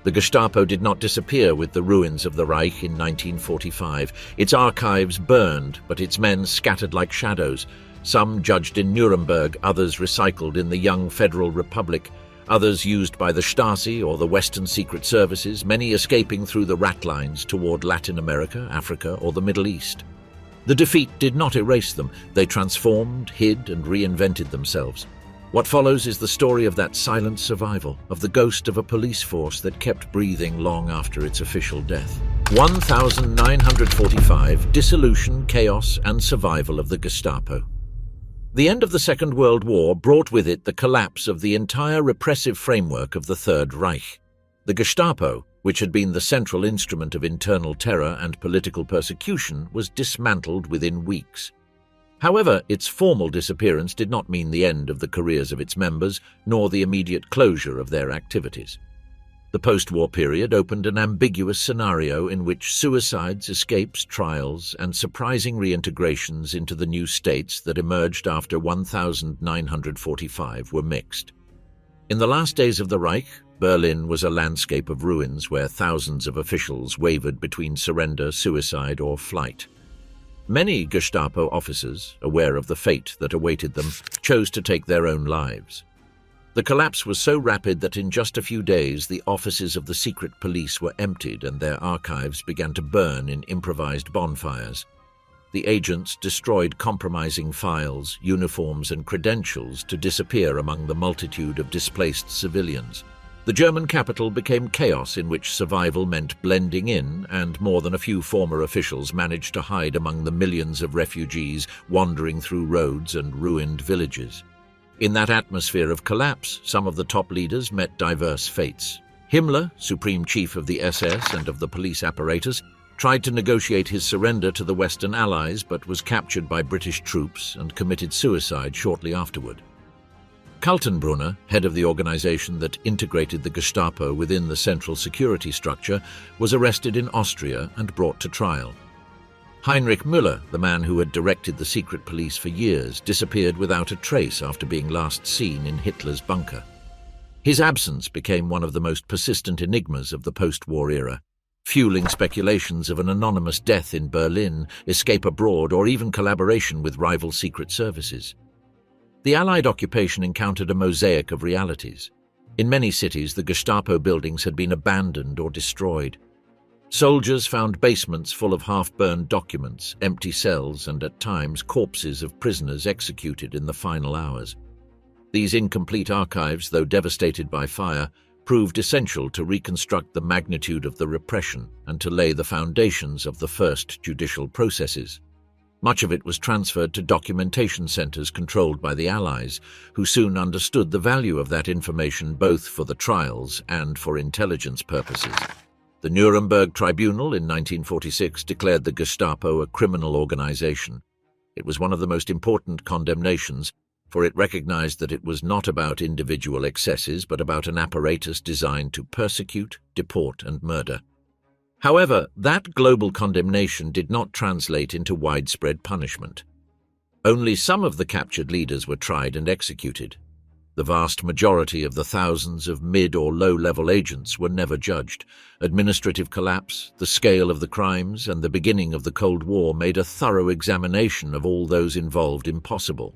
The Gestapo did not disappear with the ruins of the Reich in 1945. Its archives burned, but its men scattered like shadows, some judged in Nuremberg, others recycled in the young Federal Republic, others used by the Stasi or the Western Secret Services, many escaping through the Ratlines toward Latin America, Africa, or the Middle East. The defeat did not erase them. They transformed, hid, and reinvented themselves. What follows is the story of that silent survival, of the ghost of a police force that kept breathing long after its official death. 1945, Dissolution, Chaos, and Survival of the Gestapo. The end of the Second World War brought with it the collapse of the entire repressive framework of the Third Reich. The Gestapo, which had been the central instrument of internal terror and political persecution, was dismantled within weeks. However, its formal disappearance did not mean the end of the careers of its members, nor the immediate closure of their activities. The post-war period opened an ambiguous scenario in which suicides, escapes, trials, and surprising reintegrations into the new states that emerged after 1945 were mixed. In the last days of the Reich, Berlin was a landscape of ruins where thousands of officials wavered between surrender, suicide, or flight. Many Gestapo officers, aware of the fate that awaited them, chose to take their own lives. The collapse was so rapid that in just a few days the offices of the secret police were emptied and their archives began to burn in improvised bonfires. The agents destroyed compromising files, uniforms, and credentials to disappear among the multitude of displaced civilians. The German capital became chaos in which survival meant blending in, and more than a few former officials managed to hide among the millions of refugees wandering through roads and ruined villages. In that atmosphere of collapse, some of the top leaders met diverse fates. Himmler, supreme chief of the SS and of the police apparatus, tried to negotiate his surrender to the Western Allies but was captured by British troops and committed suicide shortly afterward. Kaltenbrunner, head of the organization that integrated the Gestapo within the central security structure, was arrested in Austria and brought to trial. Heinrich Müller, the man who had directed the secret police for years, disappeared without a trace after being last seen in Hitler's bunker. His absence became one of the most persistent enigmas of the post-war era, fueling speculations of an anonymous death in Berlin, escape abroad, or even collaboration with rival secret services. The Allied occupation encountered a mosaic of realities. In many cities, the Gestapo buildings had been abandoned or destroyed. Soldiers found basements full of half-burned documents, empty cells, and at times corpses of prisoners executed in the final hours. These incomplete archives, though devastated by fire, proved essential to reconstruct the magnitude of the repression and to lay the foundations of the first judicial processes. Much of it was transferred to documentation centers controlled by the Allies, who soon understood the value of that information both for the trials and for intelligence purposes. The Nuremberg Tribunal in 1946 declared the Gestapo a criminal organization. It was one of the most important condemnations, for it recognized that it was not about individual excesses but about an apparatus designed to persecute, deport, and murder. However, that global condemnation did not translate into widespread punishment. Only some of the captured leaders were tried and executed. The vast majority of the thousands of mid- or low-level agents were never judged. Administrative collapse, the scale of the crimes, and the beginning of the Cold War made a thorough examination of all those involved impossible.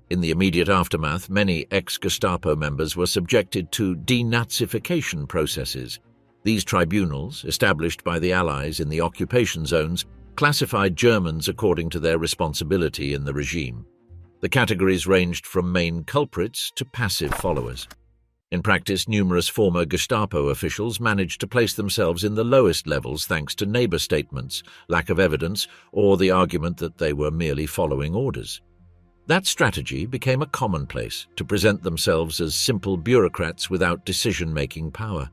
In the immediate aftermath, many ex-Gestapo members were subjected to denazification processes. These tribunals, established by the Allies in the occupation zones, classified Germans according to their responsibility in the regime. The categories ranged from main culprits to passive followers. In practice, numerous former Gestapo officials managed to place themselves in the lowest levels thanks to neighbor statements, lack of evidence, or the argument that they were merely following orders. That strategy became a commonplace, to present themselves as simple bureaucrats without decision-making power.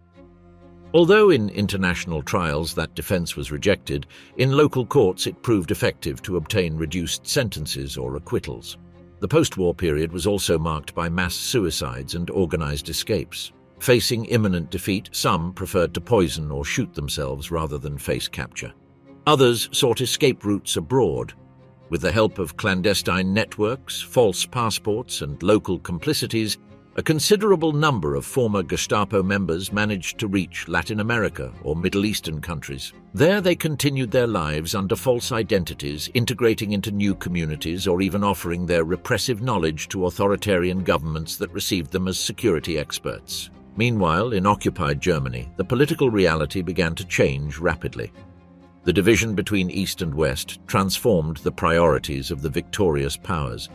Although in international trials that defense was rejected, in local courts it proved effective to obtain reduced sentences or acquittals. The post-war period was also marked by mass suicides and organized escapes. Facing imminent defeat, some preferred to poison or shoot themselves rather than face capture. Others sought escape routes abroad. With the help of clandestine networks, false passports, and local complicities, A considerable number of former Gestapo members managed to reach Latin America or Middle Eastern countries. There they continued their lives under false identities, integrating into new communities or even offering their repressive knowledge to authoritarian governments that received them as security experts. Meanwhile, in occupied Germany, the political reality began to change rapidly. The division between East and West transformed the priorities of the victorious powers.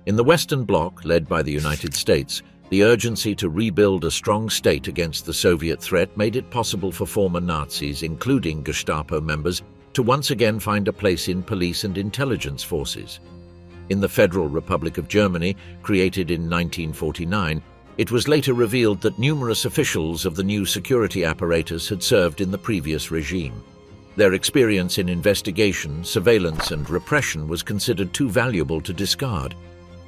In the Western Bloc, led by the United States, the urgency to rebuild a strong state against the Soviet threat made it possible for former Nazis, including Gestapo members, to once again find a place in police and intelligence forces. In the Federal Republic of Germany, created in 1949, it was later revealed that numerous officials of the new security apparatus had served in the previous regime. Their experience in investigation, surveillance, and repression was considered too valuable to discard.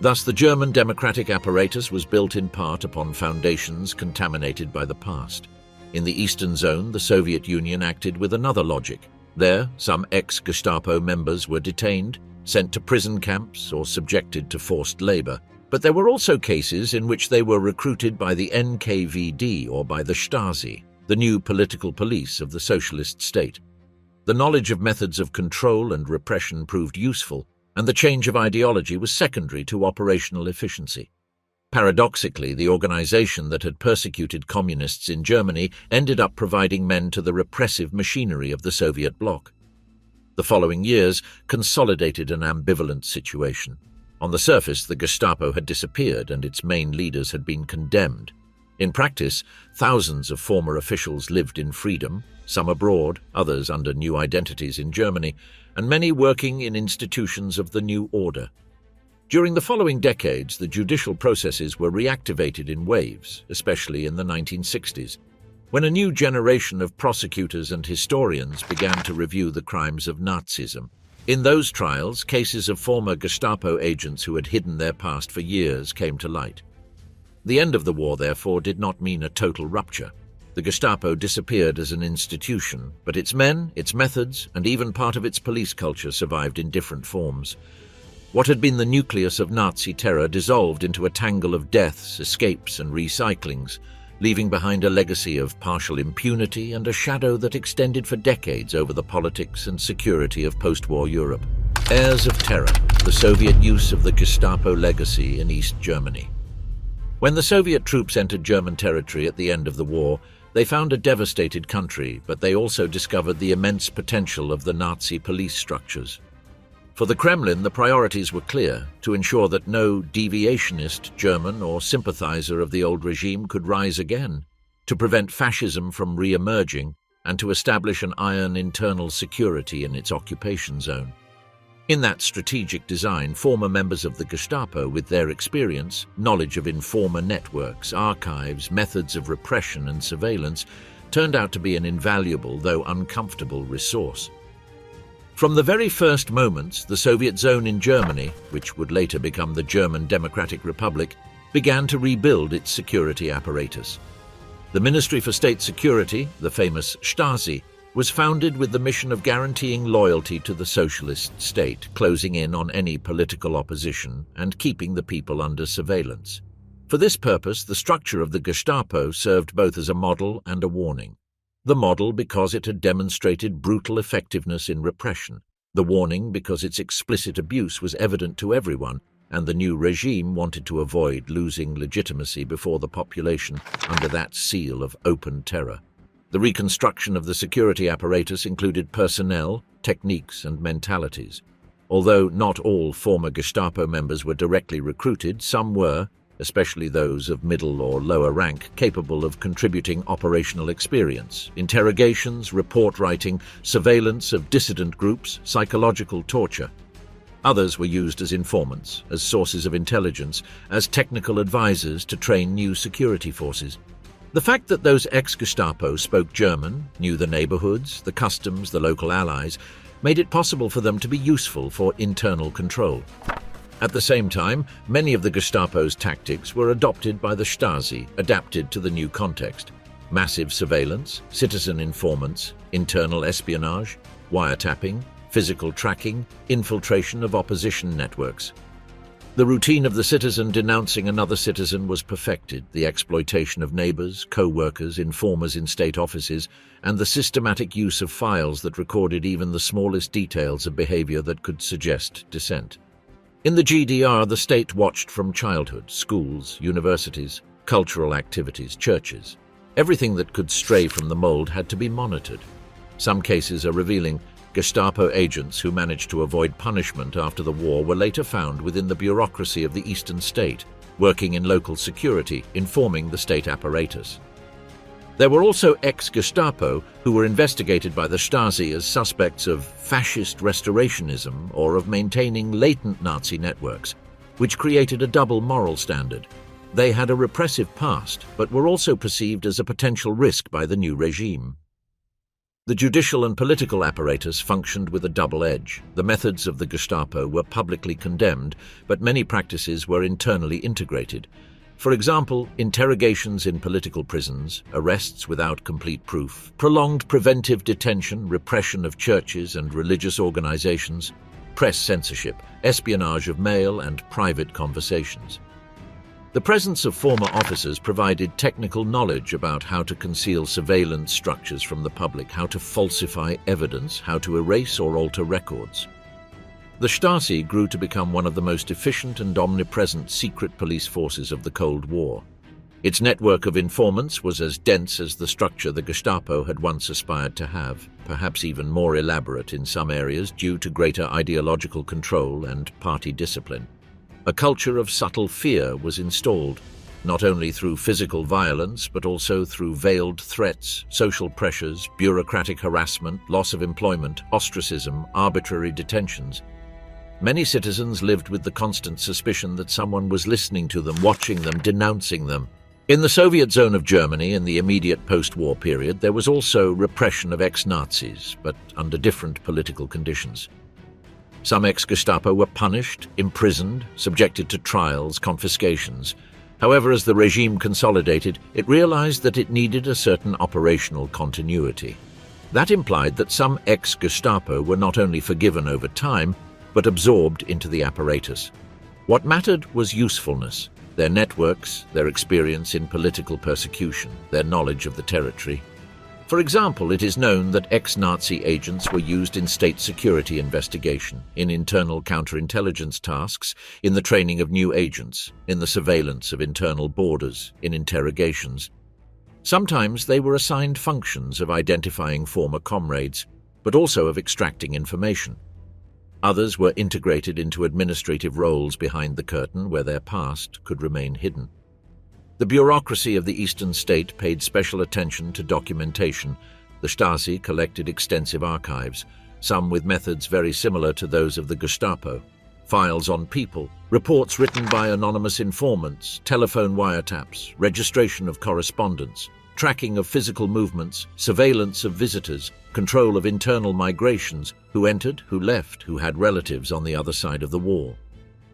Thus, the German democratic apparatus was built in part upon foundations contaminated by the past. In the Eastern Zone, the Soviet Union acted with another logic. There, some ex-Gestapo members were detained, sent to prison camps, or subjected to forced labor. But there were also cases in which they were recruited by the NKVD or by the Stasi, the new political police of the socialist state. The knowledge of methods of control and repression proved useful, and the change of ideology was secondary to operational efficiency. Paradoxically, the organization that had persecuted communists in Germany ended up providing men to the repressive machinery of the Soviet bloc. The following years consolidated an ambivalent situation. On the surface, the Gestapo had disappeared and its main leaders had been condemned. In practice, thousands of former officials lived in freedom, some abroad, others under new identities in Germany, and many working in institutions of the new order. During the following decades, the judicial processes were reactivated in waves, especially in the 1960s, when a new generation of prosecutors and historians began to review the crimes of Nazism. In those trials, cases of former Gestapo agents who had hidden their past for years came to light. The end of the war, therefore, did not mean a total rupture. The Gestapo disappeared as an institution, but its men, its methods, and even part of its police culture survived in different forms. What had been the nucleus of Nazi terror dissolved into a tangle of deaths, escapes, and recyclings, leaving behind a legacy of partial impunity and a shadow that extended for decades over the politics and security of post-war Europe. Heirs of terror, the Soviet use of the Gestapo legacy in East Germany. When the Soviet troops entered German territory at the end of the war, they found a devastated country, but they also discovered the immense potential of the Nazi police structures. For the Kremlin, the priorities were clear: to ensure that no deviationist German or sympathizer of the old regime could rise again, to prevent fascism from re-emerging, and to establish an iron internal security in its occupation zone. In that strategic design, former members of the Gestapo, with their experience, knowledge of informer networks, archives, methods of repression and surveillance, turned out to be an invaluable, though uncomfortable, resource. From the very first moments, the Soviet zone in Germany, which would later become the German Democratic Republic, began to rebuild its security apparatus. The Ministry for State Security, the famous Stasi, was founded with the mission of guaranteeing loyalty to the socialist state, closing in on any political opposition, and keeping the people under surveillance. For this purpose, the structure of the Gestapo served both as a model and a warning. The model because it had demonstrated brutal effectiveness in repression, the warning because its explicit abuse was evident to everyone, and the new regime wanted to avoid losing legitimacy before the population under that seal of open terror. The reconstruction of the security apparatus included personnel, techniques, and mentalities. Although not all former Gestapo members were directly recruited, some were, especially those of middle or lower rank, capable of contributing operational experience, interrogations, report writing, surveillance of dissident groups, psychological torture. Others were used as informants, as sources of intelligence, as technical advisors to train new security forces. The fact that those ex-Gestapo spoke German, knew the neighborhoods, the customs, the local allies, made it possible for them to be useful for internal control. At the same time, many of the Gestapo's tactics were adopted by the Stasi, adapted to the new context. Massive surveillance, citizen informants, internal espionage, wiretapping, physical tracking, infiltration of opposition networks. The routine of the citizen denouncing another citizen was perfected, the exploitation of neighbors, co-workers, informers in state offices, and the systematic use of files that recorded even the smallest details of behavior that could suggest dissent. In the GDR, the state watched from childhood, schools, universities, cultural activities, churches. Everything that could stray from the mold had to be monitored. Some cases are revealing Gestapo agents who managed to avoid punishment after the war were later found within the bureaucracy of the Eastern State, working in local security, informing the state apparatus. There were also ex-Gestapo who were investigated by the Stasi as suspects of fascist restorationism or of maintaining latent Nazi networks, which created a double moral standard. They had a repressive past, but were also perceived as a potential risk by the new regime. The judicial and political apparatus functioned with a double edge. The methods of the Gestapo were publicly condemned, but many practices were internally integrated. For example, interrogations in political prisons, arrests without complete proof, prolonged preventive detention, repression of churches and religious organizations, press censorship, espionage of mail and private conversations. The presence of former officers provided technical knowledge about how to conceal surveillance structures from the public, how to falsify evidence, how to erase or alter records. The Stasi grew to become one of the most efficient and omnipresent secret police forces of the Cold War. Its network of informants was as dense as the structure the Gestapo had once aspired to have, perhaps even more elaborate in some areas due to greater ideological control and party discipline. A culture of subtle fear was installed, not only through physical violence but also through veiled threats, social pressures, bureaucratic harassment, loss of employment, ostracism, arbitrary detentions. Many citizens lived with the constant suspicion that someone was listening to them, watching them, denouncing them. In the Soviet zone of Germany in the immediate post-war period, there was also repression of ex-Nazis, but under different political conditions. Some ex-Gestapo were punished, imprisoned, subjected to trials, confiscations. However, as the regime consolidated, it realized that it needed a certain operational continuity. That implied that some ex-Gestapo were not only forgiven over time, but absorbed into the apparatus. What mattered was usefulness, their networks, their experience in political persecution, their knowledge of the territory. For example, it is known that ex-Nazi agents were used in state security investigation, in internal counterintelligence tasks, in the training of new agents, in the surveillance of internal borders, in interrogations. Sometimes they were assigned functions of identifying former comrades, but also of extracting information. Others were integrated into administrative roles behind the curtain where their past could remain hidden. The bureaucracy of the Eastern State paid special attention to documentation. The Stasi collected extensive archives, some with methods very similar to those of the Gestapo. Files on people, reports written by anonymous informants, telephone wiretaps, registration of correspondence, tracking of physical movements, surveillance of visitors, control of internal migrations, who entered, who left, who had relatives on the other side of the wall.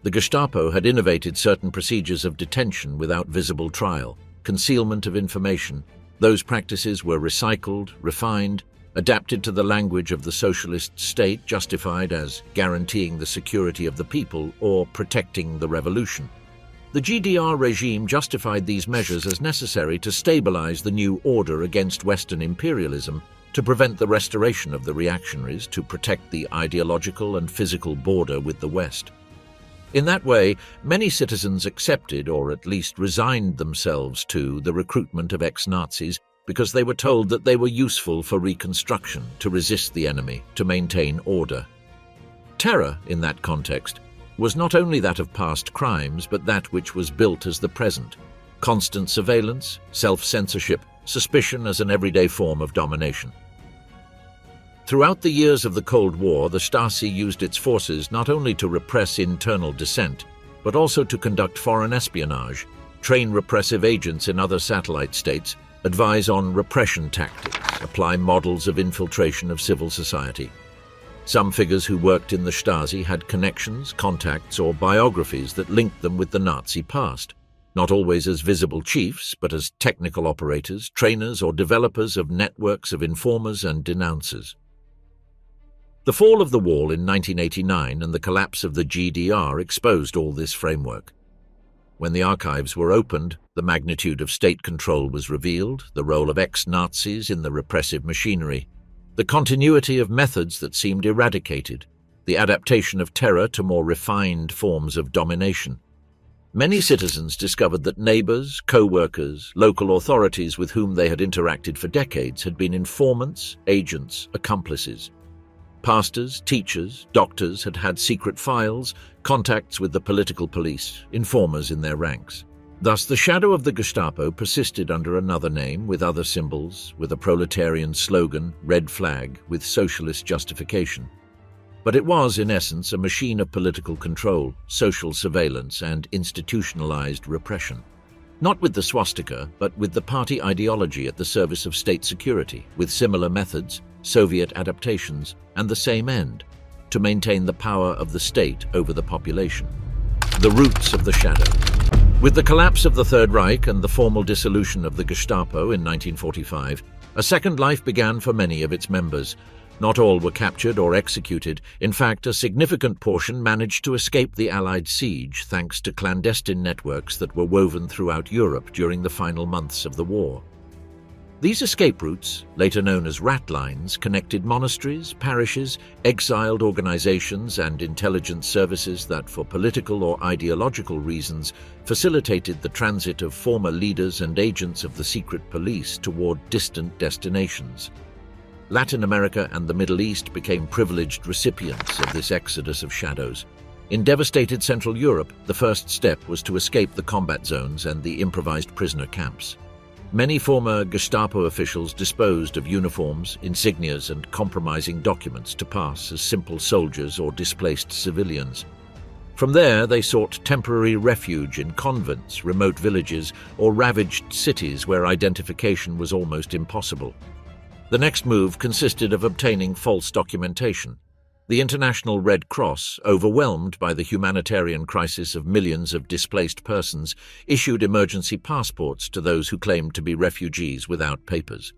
The Gestapo had innovated certain procedures of detention without visible trial, concealment of information. Those practices were recycled, refined, adapted to the language of the socialist state, justified as guaranteeing the security of the people or protecting the revolution. The GDR regime justified these measures as necessary to stabilize the new order against Western imperialism, to prevent the restoration of the reactionaries, to protect the ideological and physical border with the West. In that way, many citizens accepted, or at least resigned themselves to, the recruitment of ex-Nazis because they were told that they were useful for reconstruction, to resist the enemy, to maintain order. Terror, in that context, was not only that of past crimes, but that which was built as the present. Constant surveillance, self-censorship, suspicion as an everyday form of domination. Throughout the years of the Cold War, the Stasi used its forces not only to repress internal dissent, but also to conduct foreign espionage, train repressive agents in other satellite states, advise on repression tactics, apply models of infiltration of civil society. Some figures who worked in the Stasi had connections, contacts, or biographies that linked them with the Nazi past, not always as visible chiefs, but as technical operators, trainers, or developers of networks of informers and denouncers. The fall of the wall in 1989 and the collapse of the GDR exposed all this framework. When the archives were opened, the magnitude of state control was revealed, the role of ex-Nazis in the repressive machinery, the continuity of methods that seemed eradicated, the adaptation of terror to more refined forms of domination. Many citizens discovered that neighbors, co-workers, local authorities with whom they had interacted for decades had been informants, agents, accomplices. Pastors, teachers, doctors had had secret files, contacts with the political police, informers in their ranks. Thus, the shadow of the Gestapo persisted under another name, with other symbols, with a proletarian slogan, red flag, with socialist justification. But it was, in essence, a machine of political control, social surveillance, and institutionalized repression. Not with the swastika, but with the party ideology at the service of state security, with similar methods, Soviet adaptations, and the same end, to maintain the power of the state over the population. The roots of the shadow. With the collapse of the Third Reich and the formal dissolution of the Gestapo in 1945, a second life began for many of its members. Not all were captured or executed. In fact, a significant portion managed to escape the Allied siege thanks to clandestine networks that were woven throughout Europe during the final months of the war. These escape routes, later known as Ratlines, connected monasteries, parishes, exiled organizations, and intelligence services that, for political or ideological reasons, facilitated the transit of former leaders and agents of the secret police toward distant destinations. Latin America and the Middle East became privileged recipients of this exodus of shadows. In devastated Central Europe, the first step was to escape the combat zones and the improvised prisoner camps. Many former Gestapo officials disposed of uniforms, insignias, and compromising documents to pass as simple soldiers or displaced civilians. From there, they sought temporary refuge in convents, remote villages, or ravaged cities where identification was almost impossible. The next move consisted of obtaining false documentation. The International Red Cross, overwhelmed by the humanitarian crisis of millions of displaced persons, issued emergency passports to those who claimed to be refugees without papers.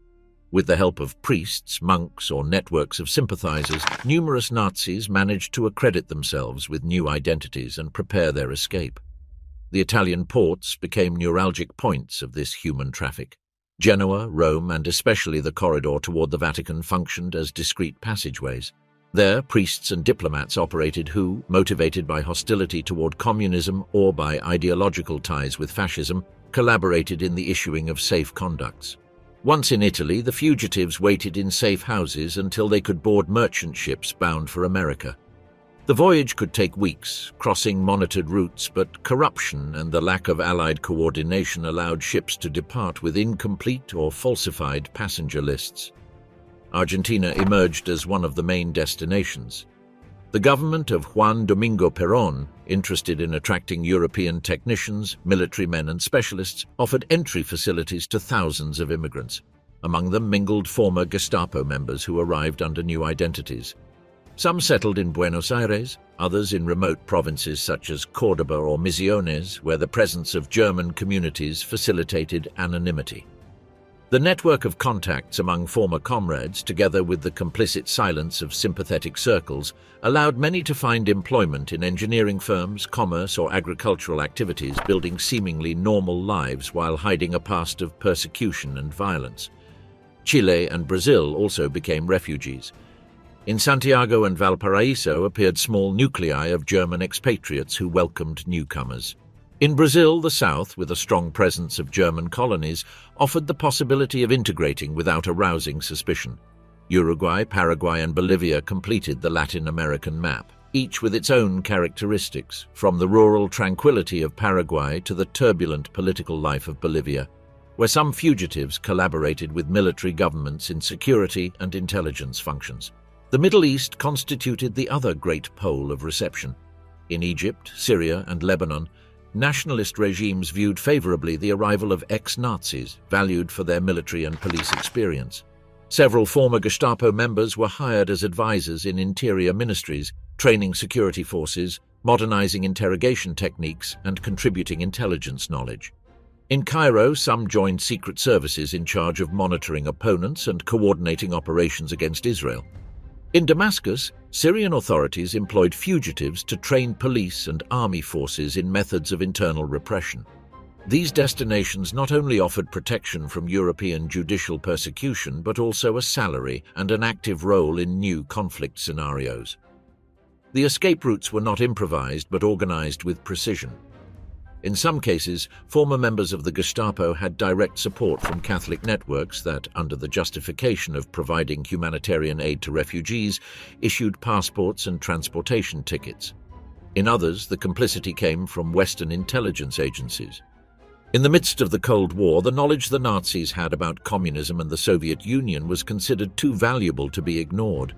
With the help of priests, monks, or networks of sympathizers, numerous Nazis managed to accredit themselves with new identities and prepare their escape. The Italian ports became neuralgic points of this human traffic. Genoa, Rome, and especially the corridor toward the Vatican functioned as discreet passageways. There, priests and diplomats operated who, motivated by hostility toward communism or by ideological ties with fascism, collaborated in the issuing of safe conducts. Once in Italy, the fugitives waited in safe houses until they could board merchant ships bound for America. The voyage could take weeks, crossing monitored routes, but corruption and the lack of Allied coordination allowed ships to depart with incomplete or falsified passenger lists. Argentina emerged as one of the main destinations. The government of Juan Domingo Perón, interested in attracting European technicians, military men and specialists, offered entry facilities to thousands of immigrants. Among them mingled former Gestapo members who arrived under new identities. Some settled in Buenos Aires, others in remote provinces such as Córdoba or Misiones, where the presence of German communities facilitated anonymity. The network of contacts among former comrades, together with the complicit silence of sympathetic circles, allowed many to find employment in engineering firms, commerce, or agricultural activities, building seemingly normal lives while hiding a past of persecution and violence. Chile and Brazil also became refugees. In Santiago and Valparaiso appeared small nuclei of German expatriates who welcomed newcomers. In Brazil, the South, with a strong presence of German colonies, offered the possibility of integrating without arousing suspicion. Uruguay, Paraguay, and Bolivia completed the Latin American map, each with its own characteristics, from the rural tranquility of Paraguay to the turbulent political life of Bolivia, where some fugitives collaborated with military governments in security and intelligence functions. The Middle East constituted the other great pole of reception. In Egypt, Syria, and Lebanon, nationalist regimes viewed favorably the arrival of ex-Nazis, valued for their military and police experience. Several former Gestapo members were hired as advisors in interior ministries, training security forces, modernizing interrogation techniques, and contributing intelligence knowledge. In Cairo, some joined secret services in charge of monitoring opponents and coordinating operations against Israel. In Damascus, Syrian authorities employed fugitives to train police and army forces in methods of internal repression. These destinations not only offered protection from European judicial persecution, but also a salary and an active role in new conflict scenarios. The escape routes were not improvised but organized with precision. In some cases, former members of the Gestapo had direct support from Catholic networks that, under the justification of providing humanitarian aid to refugees, issued passports and transportation tickets. In others, the complicity came from Western intelligence agencies. In the midst of the Cold War, the knowledge the Nazis had about communism and the Soviet Union was considered too valuable to be ignored.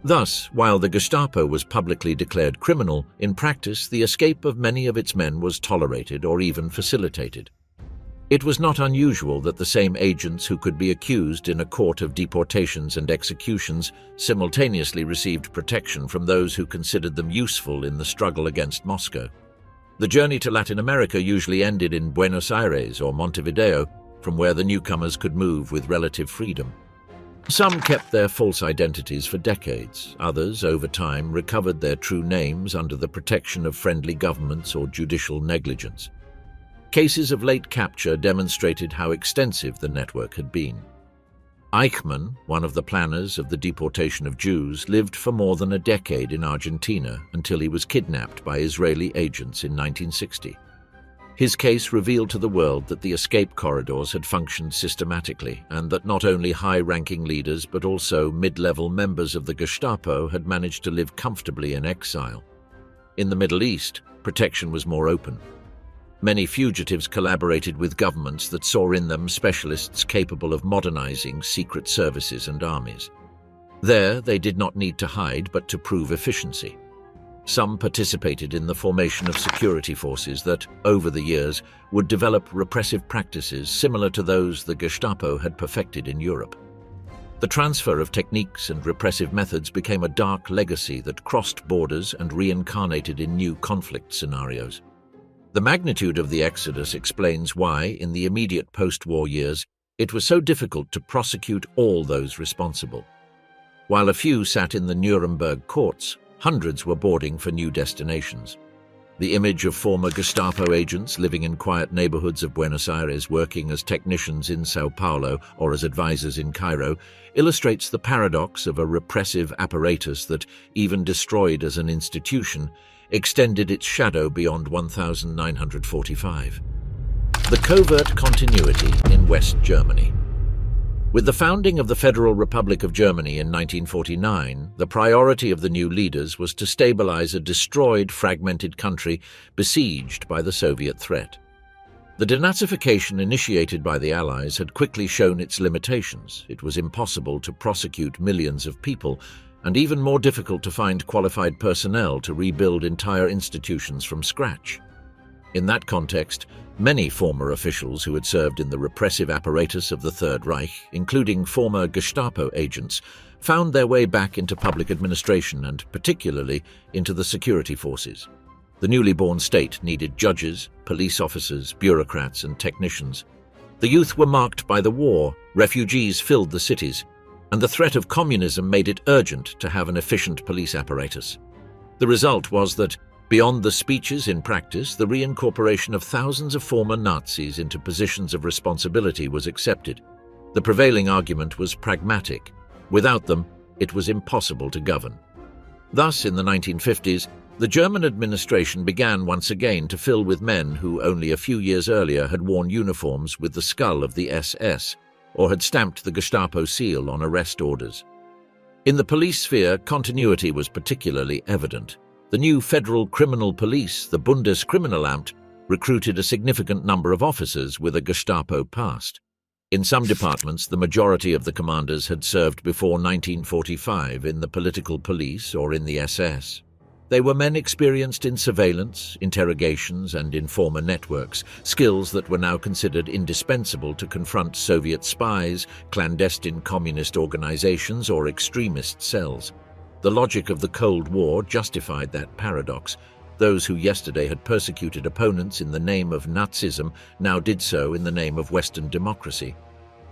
Thus, while the Gestapo was publicly declared criminal, in practice the escape of many of its men was tolerated or even facilitated. It was not unusual that the same agents who could be accused in a court of deportations and executions simultaneously received protection from those who considered them useful in the struggle against Moscow. The journey to Latin America usually ended in Buenos Aires or Montevideo, from where the newcomers could move with relative freedom. Some kept their false identities for decades. Others, over time, recovered their true names under the protection of friendly governments or judicial negligence. Cases of late capture demonstrated how extensive the network had been. Eichmann, one of the planners of the deportation of Jews, lived for more than a decade in Argentina until he was kidnapped by Israeli agents in 1960. His case revealed to the world that the escape corridors had functioned systematically and that not only high-ranking leaders but also mid-level members of the Gestapo had managed to live comfortably in exile. In the Middle East, protection was more open. Many fugitives collaborated with governments that saw in them specialists capable of modernizing secret services and armies. There, they did not need to hide but to prove efficiency. Some participated in the formation of security forces that, over the years, would develop repressive practices similar to those the Gestapo had perfected in Europe. The transfer of techniques and repressive methods became a dark legacy that crossed borders and reincarnated in new conflict scenarios. The magnitude of the exodus explains why, in the immediate post-war years, it was so difficult to prosecute all those responsible. While a few sat in the Nuremberg courts, hundreds were boarding for new destinations. The image of former Gestapo agents living in quiet neighborhoods of Buenos Aires, working as technicians in Sao Paulo or as advisors in Cairo, illustrates the paradox of a repressive apparatus that, even destroyed as an institution, extended its shadow beyond 1945. The covert continuity in West Germany. With the founding of the Federal Republic of Germany in 1949, the priority of the new leaders was to stabilize a destroyed, fragmented country besieged by the Soviet threat. The denazification initiated by the Allies had quickly shown its limitations. It was impossible to prosecute millions of people, and even more difficult to find qualified personnel to rebuild entire institutions from scratch. In that context, many former officials who had served in the repressive apparatus of the Third Reich, including former Gestapo agents, found their way back into public administration and particularly into the security forces. The newly born state needed judges, police officers, bureaucrats, and technicians. The youth were marked by the war, refugees filled the cities, and the threat of communism made it urgent to have an efficient police apparatus. The result was that, beyond the speeches in practice, the reincorporation of thousands of former Nazis into positions of responsibility was accepted. The prevailing argument was pragmatic. Without them, it was impossible to govern. Thus, in the 1950s, the German administration began once again to fill with men who only a few years earlier had worn uniforms with the skull of the SS, or had stamped the Gestapo seal on arrest orders. In the police sphere, continuity was particularly evident. The new federal criminal police, the Bundeskriminalamt, recruited a significant number of officers with a Gestapo past. In some departments, the majority of the commanders had served before 1945 in the political police or in the SS. They were men experienced in surveillance, interrogations, and informer networks, skills that were now considered indispensable to confront Soviet spies, clandestine communist organizations, or extremist cells. The logic of the Cold War justified that paradox. Those who yesterday had persecuted opponents in the name of Nazism now did so in the name of Western democracy.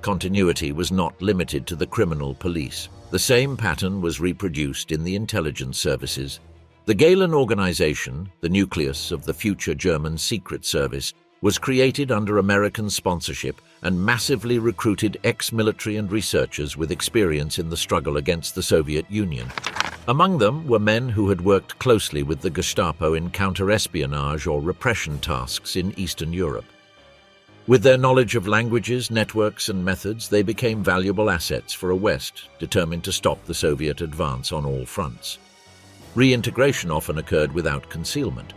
Continuity was not limited to the criminal police. The same pattern was reproduced in the intelligence services. The Gehlen organization, the nucleus of the future German Secret Service, was created under American sponsorship and massively recruited ex-military and researchers with experience in the struggle against the Soviet Union. Among them were men who had worked closely with the Gestapo in counter-espionage or repression tasks in Eastern Europe. With their knowledge of languages, networks, and methods, they became valuable assets for a West determined to stop the Soviet advance on all fronts. Reintegration often occurred without concealment.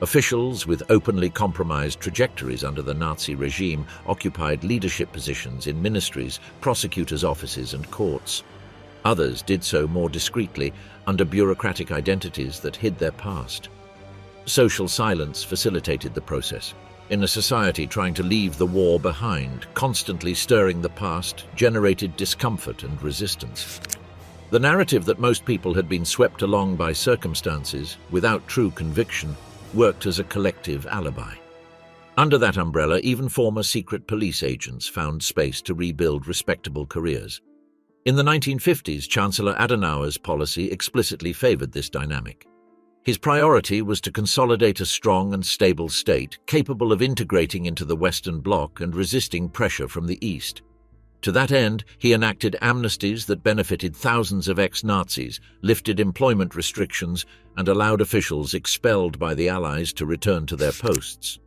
Officials with openly compromised trajectories under the Nazi regime occupied leadership positions in ministries, prosecutors' offices, and courts. Others did so more discreetly, under bureaucratic identities that hid their past. Social silence facilitated the process. In a society trying to leave the war behind, constantly stirring the past generated discomfort and resistance. The narrative that most people had been swept along by circumstances, without true conviction, worked as a collective alibi. Under that umbrella, even former secret police agents found space to rebuild respectable careers. In the 1950s, Chancellor Adenauer's policy explicitly favored this dynamic. His priority was to consolidate a strong and stable state capable of integrating into the Western Bloc and resisting pressure from the East. To that end, he enacted amnesties that benefited thousands of ex-Nazis, lifted employment restrictions, and allowed officials expelled by the Allies to return to their posts.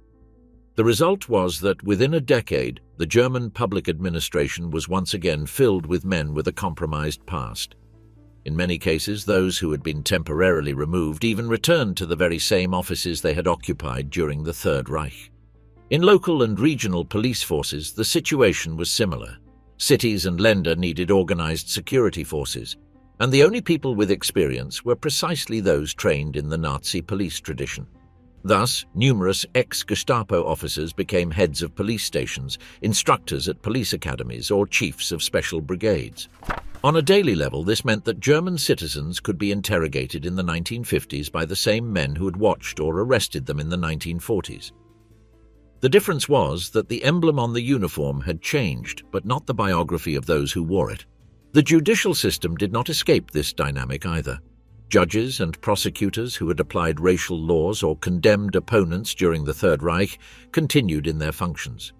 The result was that within a decade, the German public administration was once again filled with men with a compromised past. In many cases, those who had been temporarily removed even returned to the very same offices they had occupied during the Third Reich. In local and regional police forces, the situation was similar. Cities and Länder needed organized security forces, and the only people with experience were precisely those trained in the Nazi police tradition. Thus, numerous ex-Gestapo officers became heads of police stations, instructors at police academies, or chiefs of special brigades. On a daily level, this meant that German citizens could be interrogated in the 1950s by the same men who had watched or arrested them in the 1940s. The difference was that the emblem on the uniform had changed, but not the biography of those who wore it. The judicial system did not escape this dynamic either. Judges and prosecutors who had applied racial laws or condemned opponents during the Third Reich continued in their functions.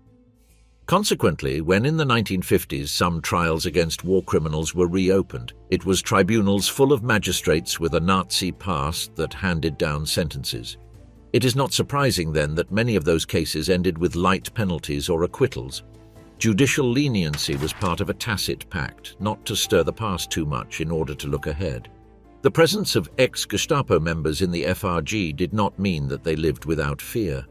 Consequently, when in the 1950s some trials against war criminals were reopened, it was tribunals full of magistrates with a Nazi past that handed down sentences. It is not surprising then that many of those cases ended with light penalties or acquittals. Judicial leniency was part of a tacit pact, not to stir the past too much in order to look ahead. The presence of ex-Gestapo members in the FRG did not mean that they lived without fear.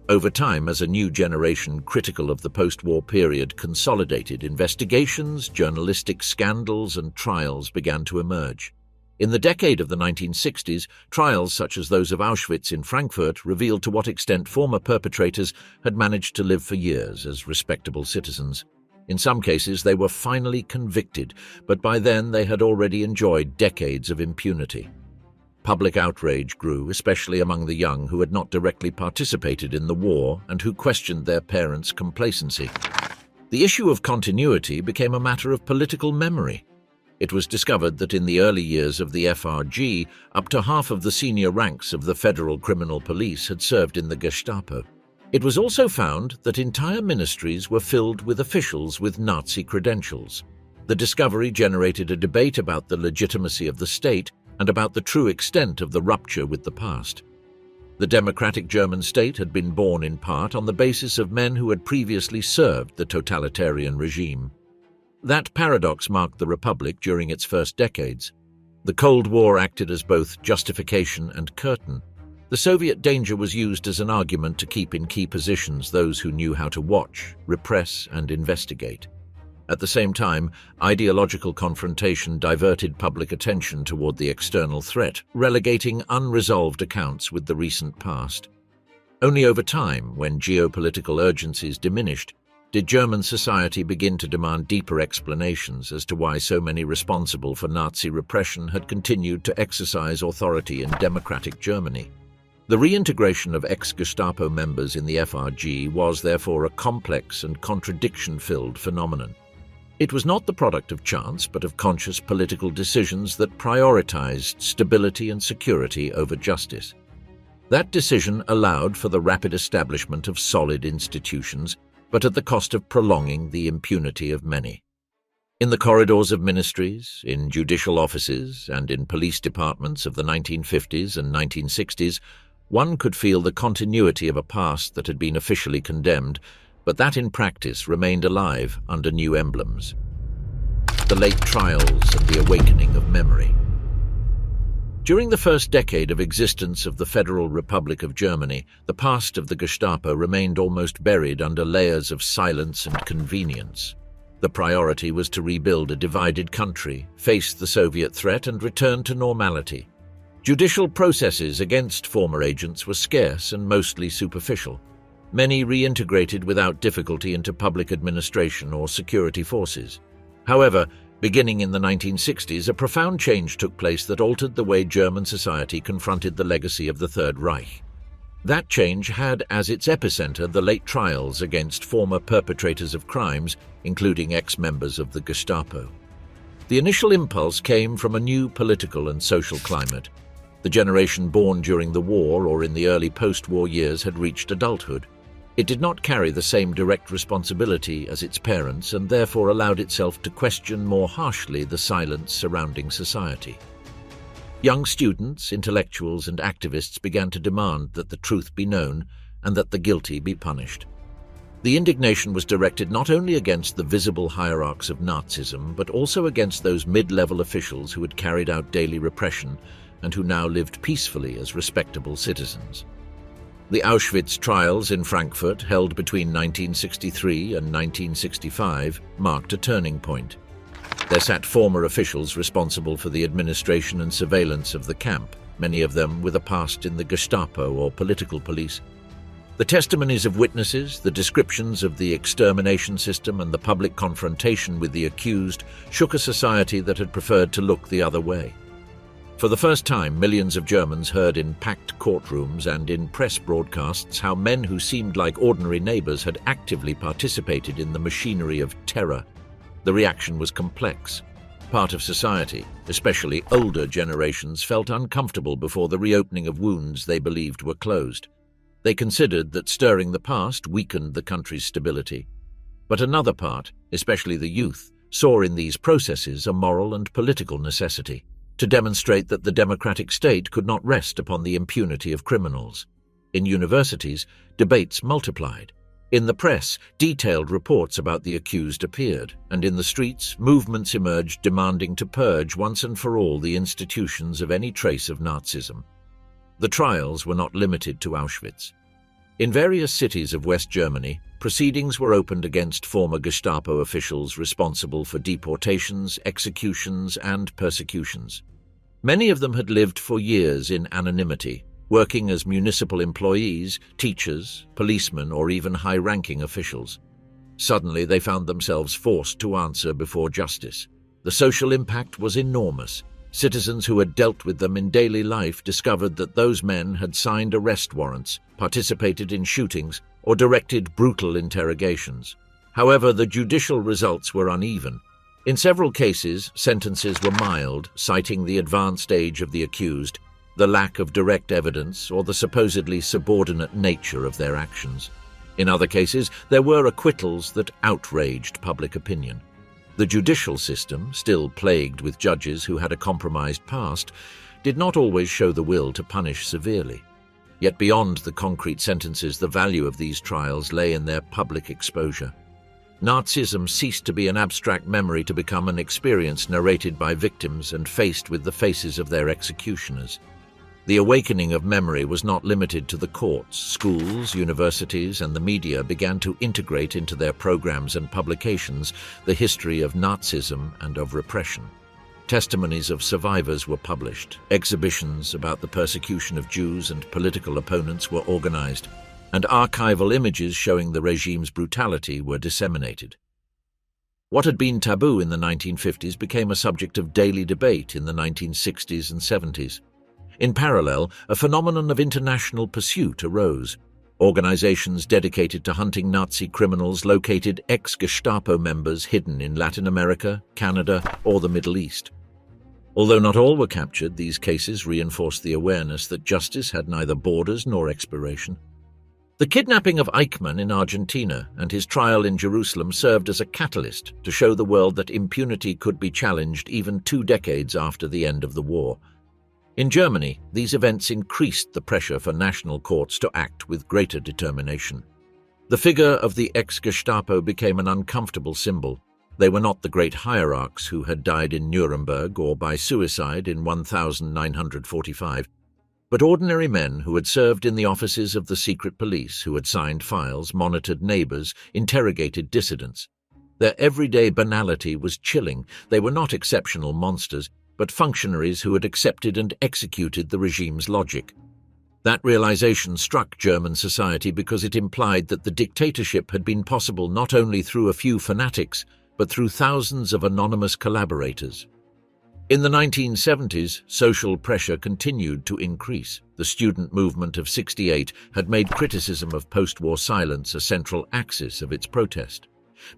Over time, as a new generation critical of the post-war period consolidated, investigations, journalistic scandals, and trials began to emerge. In the decade of the 1960s, trials such as those of Auschwitz in Frankfurt revealed to what extent former perpetrators had managed to live for years as respectable citizens. In some cases, they were finally convicted, but by then they had already enjoyed decades of impunity. Public outrage grew, especially among the young who had not directly participated in the war and who questioned their parents' complacency. The issue of continuity became a matter of political memory. It was discovered that in the early years of the FRG, up to half of the senior ranks of the Federal Criminal Police had served in the Gestapo. It was also found that entire ministries were filled with officials with Nazi credentials. The discovery generated a debate about the legitimacy of the state and about the true extent of the rupture with the past. The democratic German state had been born in part on the basis of men who had previously served the totalitarian regime. That paradox marked the Republic during its first decades. The Cold War acted as both justification and curtain. The Soviet danger was used as an argument to keep in key positions those who knew how to watch, repress, and investigate. At the same time, ideological confrontation diverted public attention toward the external threat, relegating unresolved accounts with the recent past. Only over time, when geopolitical urgencies diminished, did German society begin to demand deeper explanations as to why so many responsible for Nazi repression had continued to exercise authority in democratic Germany. The reintegration of ex-Gestapo members in the FRG was therefore a complex and contradiction-filled phenomenon. It was not the product of chance, but of conscious political decisions that prioritized stability and security over justice. That decision allowed for the rapid establishment of solid institutions, but at the cost of prolonging the impunity of many. In the corridors of ministries, in judicial offices, and in police departments of the 1950s and 1960s, one could feel the continuity of a past that had been officially condemned, but that in practice remained alive under new emblems. The late trials and the awakening of memory. During the first decade of existence of the Federal Republic of Germany, the past of the Gestapo remained almost buried under layers of silence and convenience. The priority was to rebuild a divided country, face the Soviet threat, and return to normality. Judicial processes against former agents were scarce and mostly superficial. Many reintegrated without difficulty into public administration or security forces. However, beginning in the 1960s, a profound change took place that altered the way German society confronted the legacy of the Third Reich. That change had as its epicenter the late trials against former perpetrators of crimes, including ex-members of the Gestapo. The initial impulse came from a new political and social climate. The generation born during the war or in the early post-war years had reached adulthood. It did not carry the same direct responsibility as its parents and therefore allowed itself to question more harshly the silence surrounding society. Young students, intellectuals, and activists began to demand that the truth be known and that the guilty be punished. The indignation was directed not only against the visible hierarchs of Nazism, but also against those mid-level officials who had carried out daily repression and who now lived peacefully as respectable citizens. The Auschwitz trials in Frankfurt, held between 1963 and 1965, marked a turning point. There sat former officials responsible for the administration and surveillance of the camp, many of them with a past in the Gestapo or political police. The testimonies of witnesses, the descriptions of the extermination system, and the public confrontation with the accused shook a society that had preferred to look the other way. For the first time, millions of Germans heard in packed courtrooms and in press broadcasts how men who seemed like ordinary neighbors had actively participated in the machinery of terror. The reaction was complex. Part of society, especially older generations, felt uncomfortable before the reopening of wounds they believed were closed. They considered that stirring the past weakened the country's stability. But another part, especially the youth, saw in these processes a moral and political necessity, to demonstrate that the democratic state could not rest upon the impunity of criminals. In universities, debates multiplied. In the press, detailed reports about the accused appeared, and in the streets, movements emerged demanding to purge once and for all the institutions of any trace of Nazism. The trials were not limited to Auschwitz. In various cities of West Germany, proceedings were opened against former Gestapo officials responsible for deportations, executions, and persecutions. Many of them had lived for years in anonymity, working as municipal employees, teachers, policemen, or even high-ranking officials. Suddenly, they found themselves forced to answer before justice. The social impact was enormous. Citizens who had dealt with them in daily life discovered that those men had signed arrest warrants, participated in shootings, or directed brutal interrogations. However, the judicial results were uneven. In several cases, sentences were mild, citing the advanced age of the accused, the lack of direct evidence, or the supposedly subordinate nature of their actions. In other cases, there were acquittals that outraged public opinion. The judicial system, still plagued with judges who had a compromised past, did not always show the will to punish severely. Yet beyond the concrete sentences, the value of these trials lay in their public exposure. Nazism ceased to be an abstract memory to become an experience narrated by victims and faced with the faces of their executioners. The awakening of memory was not limited to the courts. Schools, universities, and the media began to integrate into their programs and publications the history of Nazism and of repression. Testimonies of survivors were published, exhibitions about the persecution of Jews and political opponents were organized, and archival images showing the regime's brutality were disseminated. What had been taboo in the 1950s became a subject of daily debate in the 1960s and 70s. In parallel, a phenomenon of international pursuit arose. Organizations dedicated to hunting Nazi criminals located ex-Gestapo members hidden in Latin America, Canada, or the Middle East. Although not all were captured, these cases reinforced the awareness that justice had neither borders nor expiration. The kidnapping of Eichmann in Argentina and his trial in Jerusalem served as a catalyst to show the world that impunity could be challenged even 2 decades after the end of the war. In Germany, these events increased the pressure for national courts to act with greater determination. The figure of the ex-Gestapo became an uncomfortable symbol. They were not the great hierarchs who had died in Nuremberg or by suicide in 1945, but ordinary men who had served in the offices of the secret police, who had signed files, monitored neighbors, interrogated dissidents. Their everyday banality was chilling. They were not exceptional monsters, but functionaries who had accepted and executed the regime's logic. That realization struck German society because it implied that the dictatorship had been possible not only through a few fanatics, but through thousands of anonymous collaborators. In the 1970s, social pressure continued to increase. The student movement of '68 had made criticism of post-war silence a central axis of its protest.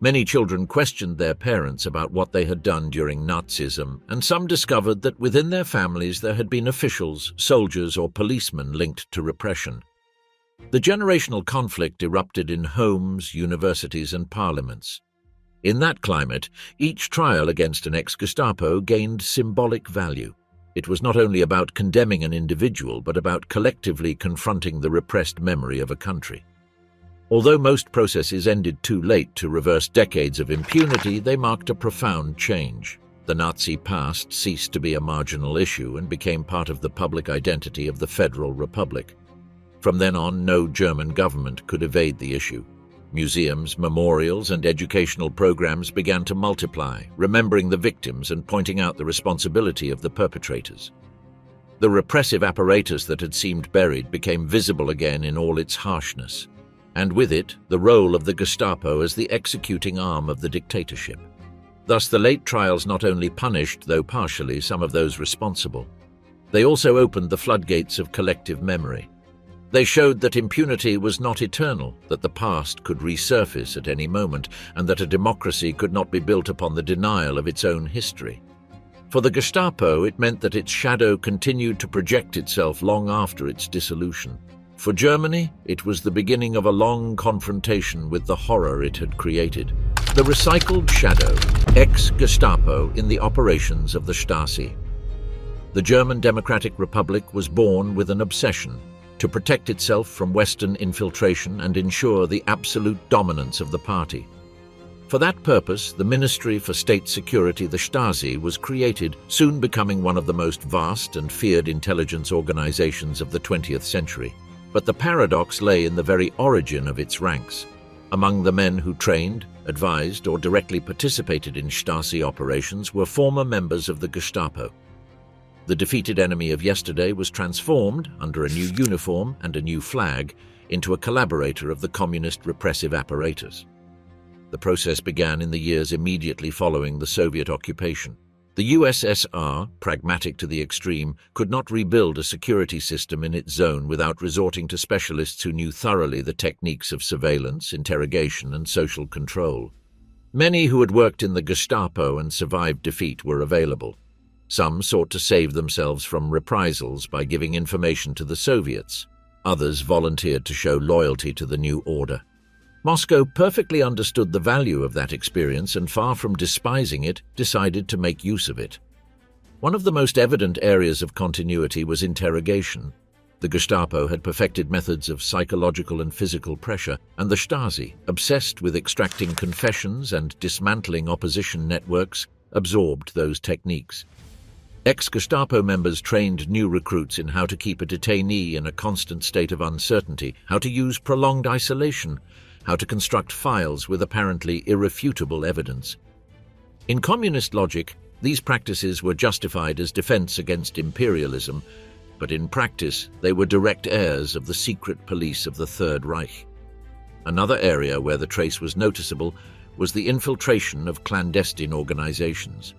Many children questioned their parents about what they had done during Nazism, and some discovered that within their families there had been officials, soldiers, or policemen linked to repression. The generational conflict erupted in homes, universities, and parliaments. In that climate, each trial against an ex-Gestapo gained symbolic value. It was not only about condemning an individual, but about collectively confronting the repressed memory of a country. Although most processes ended too late to reverse decades of impunity, they marked a profound change. The Nazi past ceased to be a marginal issue and became part of the public identity of the Federal Republic. From then on, no German government could evade the issue. Museums, memorials, and educational programs began to multiply, remembering the victims and pointing out the responsibility of the perpetrators. The repressive apparatus that had seemed buried became visible again in all its harshness, and with it, the role of the Gestapo as the executing arm of the dictatorship. Thus, the late trials not only punished, though partially, some of those responsible, they also opened the floodgates of collective memory. They showed that impunity was not eternal, that the past could resurface at any moment, and that a democracy could not be built upon the denial of its own history. For the Gestapo, it meant that its shadow continued to project itself long after its dissolution. For Germany, it was the beginning of a long confrontation with the horror it had created. The recycled shadow, ex-Gestapo in the operations of the Stasi. The German Democratic Republic was born with an obsession to protect itself from Western infiltration and ensure the absolute dominance of the party. For that purpose, the Ministry for State Security, the Stasi, was created, soon becoming one of the most vast and feared intelligence organizations of the 20th century. But the paradox lay in the very origin of its ranks. Among the men who trained, advised, or directly participated in Stasi operations were former members of the Gestapo. The defeated enemy of yesterday was transformed, under a new uniform and a new flag, into a collaborator of the communist repressive apparatus. The process began in the years immediately following the Soviet occupation. The USSR, pragmatic to the extreme, could not rebuild a security system in its zone without resorting to specialists who knew thoroughly the techniques of surveillance, interrogation, and social control. Many who had worked in the Gestapo and survived defeat were available. Some sought to save themselves from reprisals by giving information to the Soviets. Others volunteered to show loyalty to the new order. Moscow perfectly understood the value of that experience and, far from despising it, decided to make use of it. One of the most evident areas of continuity was interrogation. The Gestapo had perfected methods of psychological and physical pressure, and the Stasi, obsessed with extracting confessions and dismantling opposition networks, absorbed those techniques. Ex-Gestapo members trained new recruits in how to keep a detainee in a constant state of uncertainty, how to use prolonged isolation, how to construct files with apparently irrefutable evidence. In communist logic, these practices were justified as defense against imperialism, but in practice they were direct heirs of the secret police of the Third Reich. Another area where the trace was noticeable was the infiltration of clandestine organizations.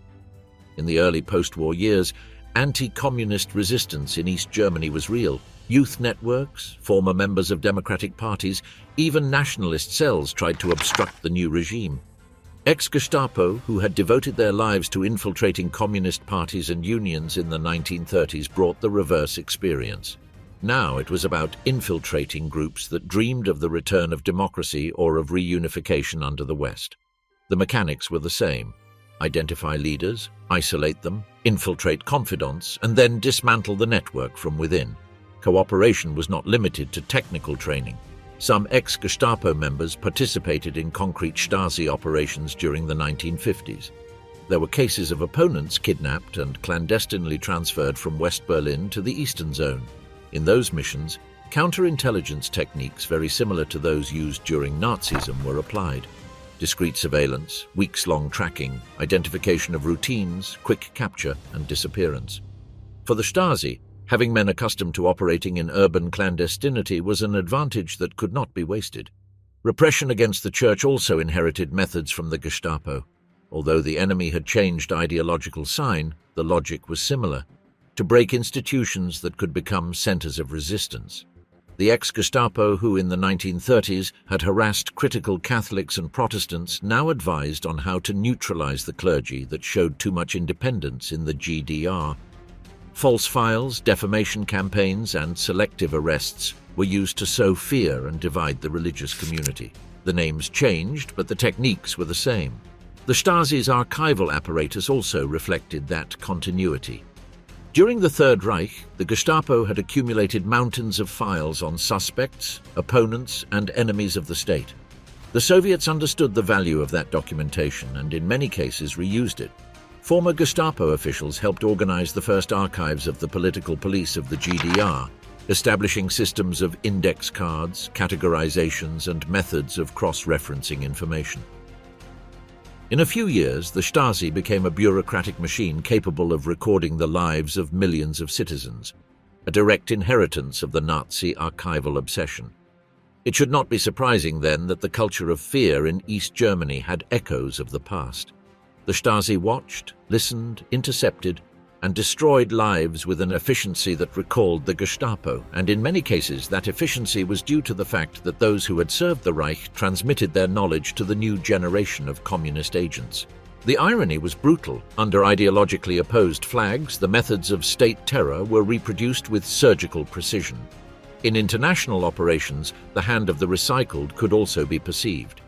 In the early post-war years, anti-communist resistance in East Germany was real. Youth networks, former members of democratic parties, even nationalist cells tried to obstruct the new regime. Ex-Gestapo, who had devoted their lives to infiltrating communist parties and unions in the 1930s, brought the reverse experience. Now it was about infiltrating groups that dreamed of the return of democracy or of reunification under the West. The mechanics were the same. Identify leaders, isolate them, infiltrate confidants, and then dismantle the network from within. Cooperation was not limited to technical training. Some ex-Gestapo members participated in concrete Stasi operations during the 1950s. There were cases of opponents kidnapped and clandestinely transferred from West Berlin to the Eastern Zone. In those missions, counterintelligence techniques very similar to those used during Nazism were applied. Discreet surveillance, weeks-long tracking, identification of routines, quick capture, and disappearance. For the Stasi, having men accustomed to operating in urban clandestinity was an advantage that could not be wasted. Repression against the church also inherited methods from the Gestapo. Although the enemy had changed ideological sign, the logic was similar: to break institutions that could become centers of resistance. The ex-Gestapo, who in the 1930s had harassed critical Catholics and Protestants, now advised on how to neutralize the clergy that showed too much independence in the GDR. False files, defamation campaigns, and selective arrests were used to sow fear and divide the religious community. The names changed, but the techniques were the same. The Stasi's archival apparatus also reflected that continuity. During the Third Reich, the Gestapo had accumulated mountains of files on suspects, opponents, and enemies of the state. The Soviets understood the value of that documentation and in many cases reused it. Former Gestapo officials helped organize the first archives of the political police of the GDR, establishing systems of index cards, categorizations, and methods of cross-referencing information. In a few years, the Stasi became a bureaucratic machine capable of recording the lives of millions of citizens, a direct inheritance of the Nazi archival obsession. It should not be surprising, then, that the culture of fear in East Germany had echoes of the past. The Stasi watched, listened, intercepted, and destroyed lives with an efficiency that recalled the Gestapo, and in many cases that efficiency was due to the fact that those who had served the Reich transmitted their knowledge to the new generation of communist agents. The irony was brutal. Under ideologically opposed flags, the methods of state terror were reproduced with surgical precision. In international operations, the hand of the recycled could also be perceived.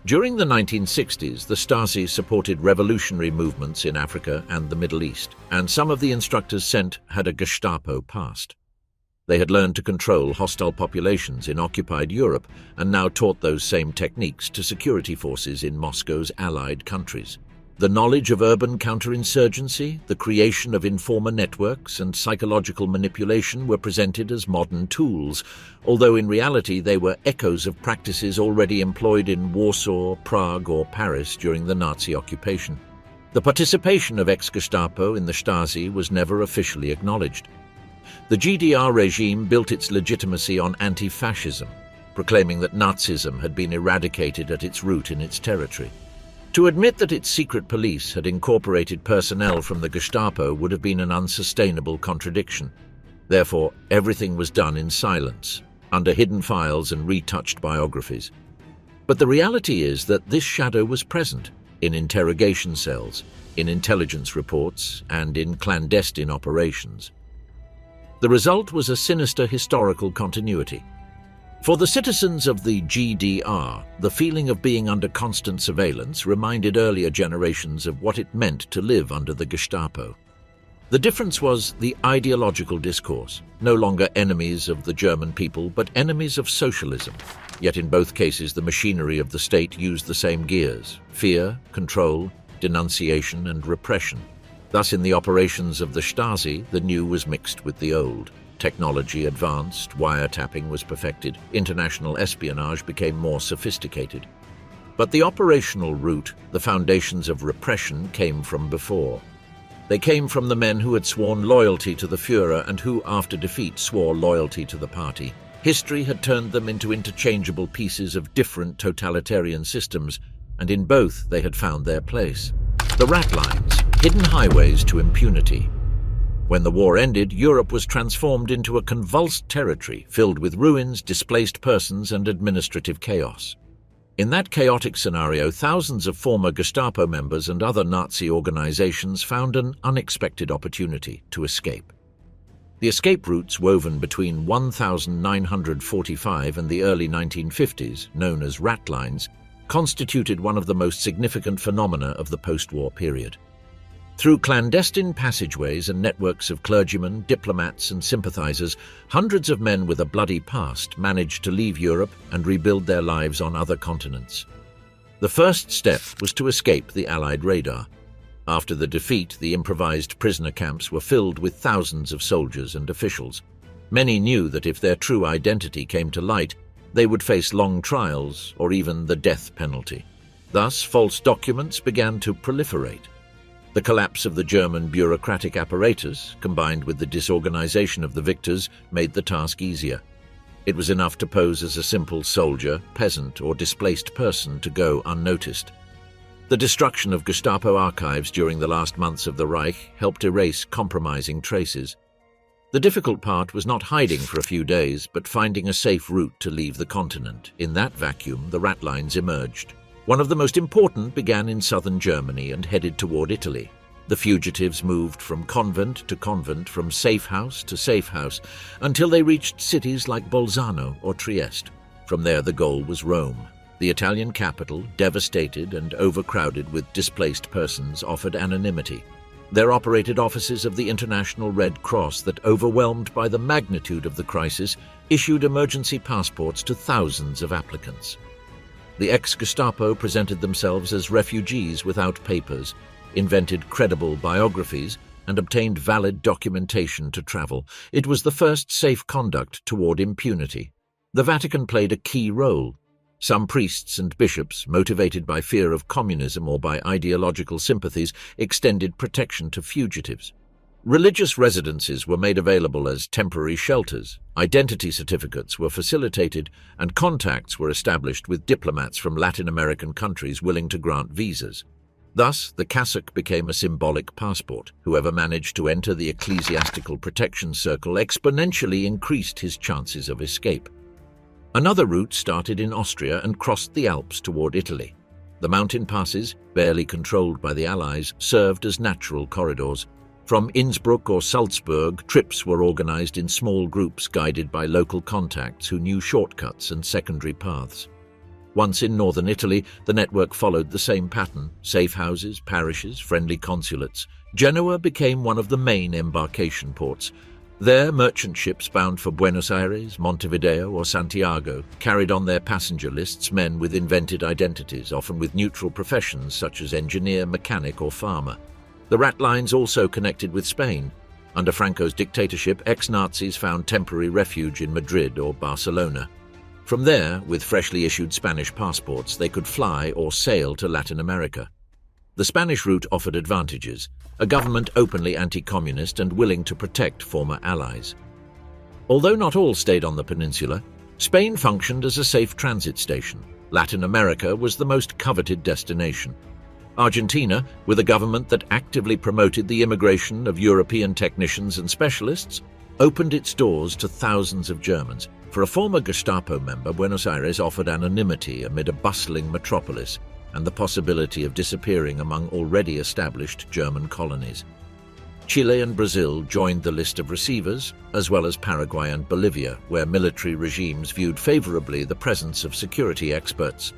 During the 1960s, the Stasi supported revolutionary movements in Africa and the Middle East, and some of the instructors sent had a Gestapo past. They had learned to control hostile populations in occupied Europe and now taught those same techniques to security forces in Moscow's allied countries. The knowledge of urban counterinsurgency, the creation of informer networks, and psychological manipulation were presented as modern tools, although in reality they were echoes of practices already employed in Warsaw, Prague, or Paris during the Nazi occupation. The participation of ex-Gestapo in the Stasi was never officially acknowledged. The GDR regime built its legitimacy on anti-fascism, proclaiming that Nazism had been eradicated at its root in its territory. To admit that its secret police had incorporated personnel from the Gestapo would have been an unsustainable contradiction. Therefore, everything was done in silence, under hidden files and retouched biographies. But the reality is that this shadow was present in interrogation cells, in intelligence reports, and in clandestine operations. The result was a sinister historical continuity. For the citizens of the GDR, the feeling of being under constant surveillance reminded earlier generations of what it meant to live under the Gestapo. The difference was the ideological discourse, no longer enemies of the German people, but enemies of socialism. Yet in both cases, the machinery of the state used the same gears: fear, control, denunciation, and repression. Thus, in the operations of the Stasi, the new was mixed with the old. Technology advanced, wiretapping was perfected, international espionage became more sophisticated. But the operational root, the foundations of repression, came from before. They came from the men who had sworn loyalty to the Führer and who, after defeat, swore loyalty to the party. History had turned them into interchangeable pieces of different totalitarian systems, and in both they had found their place. The Ratlines, hidden highways to impunity. When the war ended, Europe was transformed into a convulsed territory filled with ruins, displaced persons, and administrative chaos. In that chaotic scenario, thousands of former Gestapo members and other Nazi organizations found an unexpected opportunity to escape. The escape routes woven between 1945 and the early 1950s, known as Ratlines, constituted one of the most significant phenomena of the post-war period. Through clandestine passageways and networks of clergymen, diplomats, and sympathizers, hundreds of men with a bloody past managed to leave Europe and rebuild their lives on other continents. The first step was to escape the Allied radar. After the defeat, the improvised prisoner camps were filled with thousands of soldiers and officials. Many knew that if their true identity came to light, they would face long trials or even the death penalty. Thus, false documents began to proliferate. The collapse of the German bureaucratic apparatus, combined with the disorganization of the victors, made the task easier. It was enough to pose as a simple soldier, peasant, or displaced person to go unnoticed. The destruction of Gestapo archives during the last months of the Reich helped erase compromising traces. The difficult part was not hiding for a few days, but finding a safe route to leave the continent. In that vacuum, the Ratlines emerged. One of the most important began in southern Germany and headed toward Italy. The fugitives moved from convent to convent, from safe house to safe house, until they reached cities like Bolzano or Trieste. From there, the goal was Rome. The Italian capital, devastated and overcrowded with displaced persons, offered anonymity. There operated offices of the International Red Cross that, overwhelmed by the magnitude of the crisis, issued emergency passports to thousands of applicants. The ex-Gestapo presented themselves as refugees without papers, invented credible biographies, and obtained valid documentation to travel. It was the first safe conduct toward impunity. The Vatican played a key role. Some priests and bishops, motivated by fear of communism or by ideological sympathies, extended protection to fugitives. Religious residences were made available as temporary shelters, identity certificates were facilitated, and contacts were established with diplomats from Latin American countries willing to grant visas. Thus, the cassock became a symbolic passport. Whoever managed to enter the ecclesiastical protection circle exponentially increased his chances of escape. Another route started in Austria and crossed the Alps toward Italy. The mountain passes, barely controlled by the Allies, served as natural corridors. From Innsbruck or Salzburg, trips were organized in small groups guided by local contacts who knew shortcuts and secondary paths. Once in northern Italy, the network followed the same pattern: safe houses, parishes, friendly consulates. Genoa became one of the main embarkation ports. There, merchant ships bound for Buenos Aires, Montevideo, or Santiago carried on their passenger lists men with invented identities, often with neutral professions such as engineer, mechanic, or farmer. The Ratlines also connected with Spain. Under Franco's dictatorship, ex-Nazis found temporary refuge in Madrid or Barcelona. From there, with freshly issued Spanish passports, they could fly or sail to Latin America. The Spanish route offered advantages: a government openly anti-communist and willing to protect former allies. Although not all stayed on the peninsula, Spain functioned as a safe transit station. Latin America was the most coveted destination. Argentina, with a government that actively promoted the immigration of European technicians and specialists, opened its doors to thousands of Germans. For a former Gestapo member, Buenos Aires offered anonymity amid a bustling metropolis and the possibility of disappearing among already established German colonies. Chile and Brazil joined the list of receivers, as well as Paraguay and Bolivia, where military regimes viewed favorably the presence of security experts.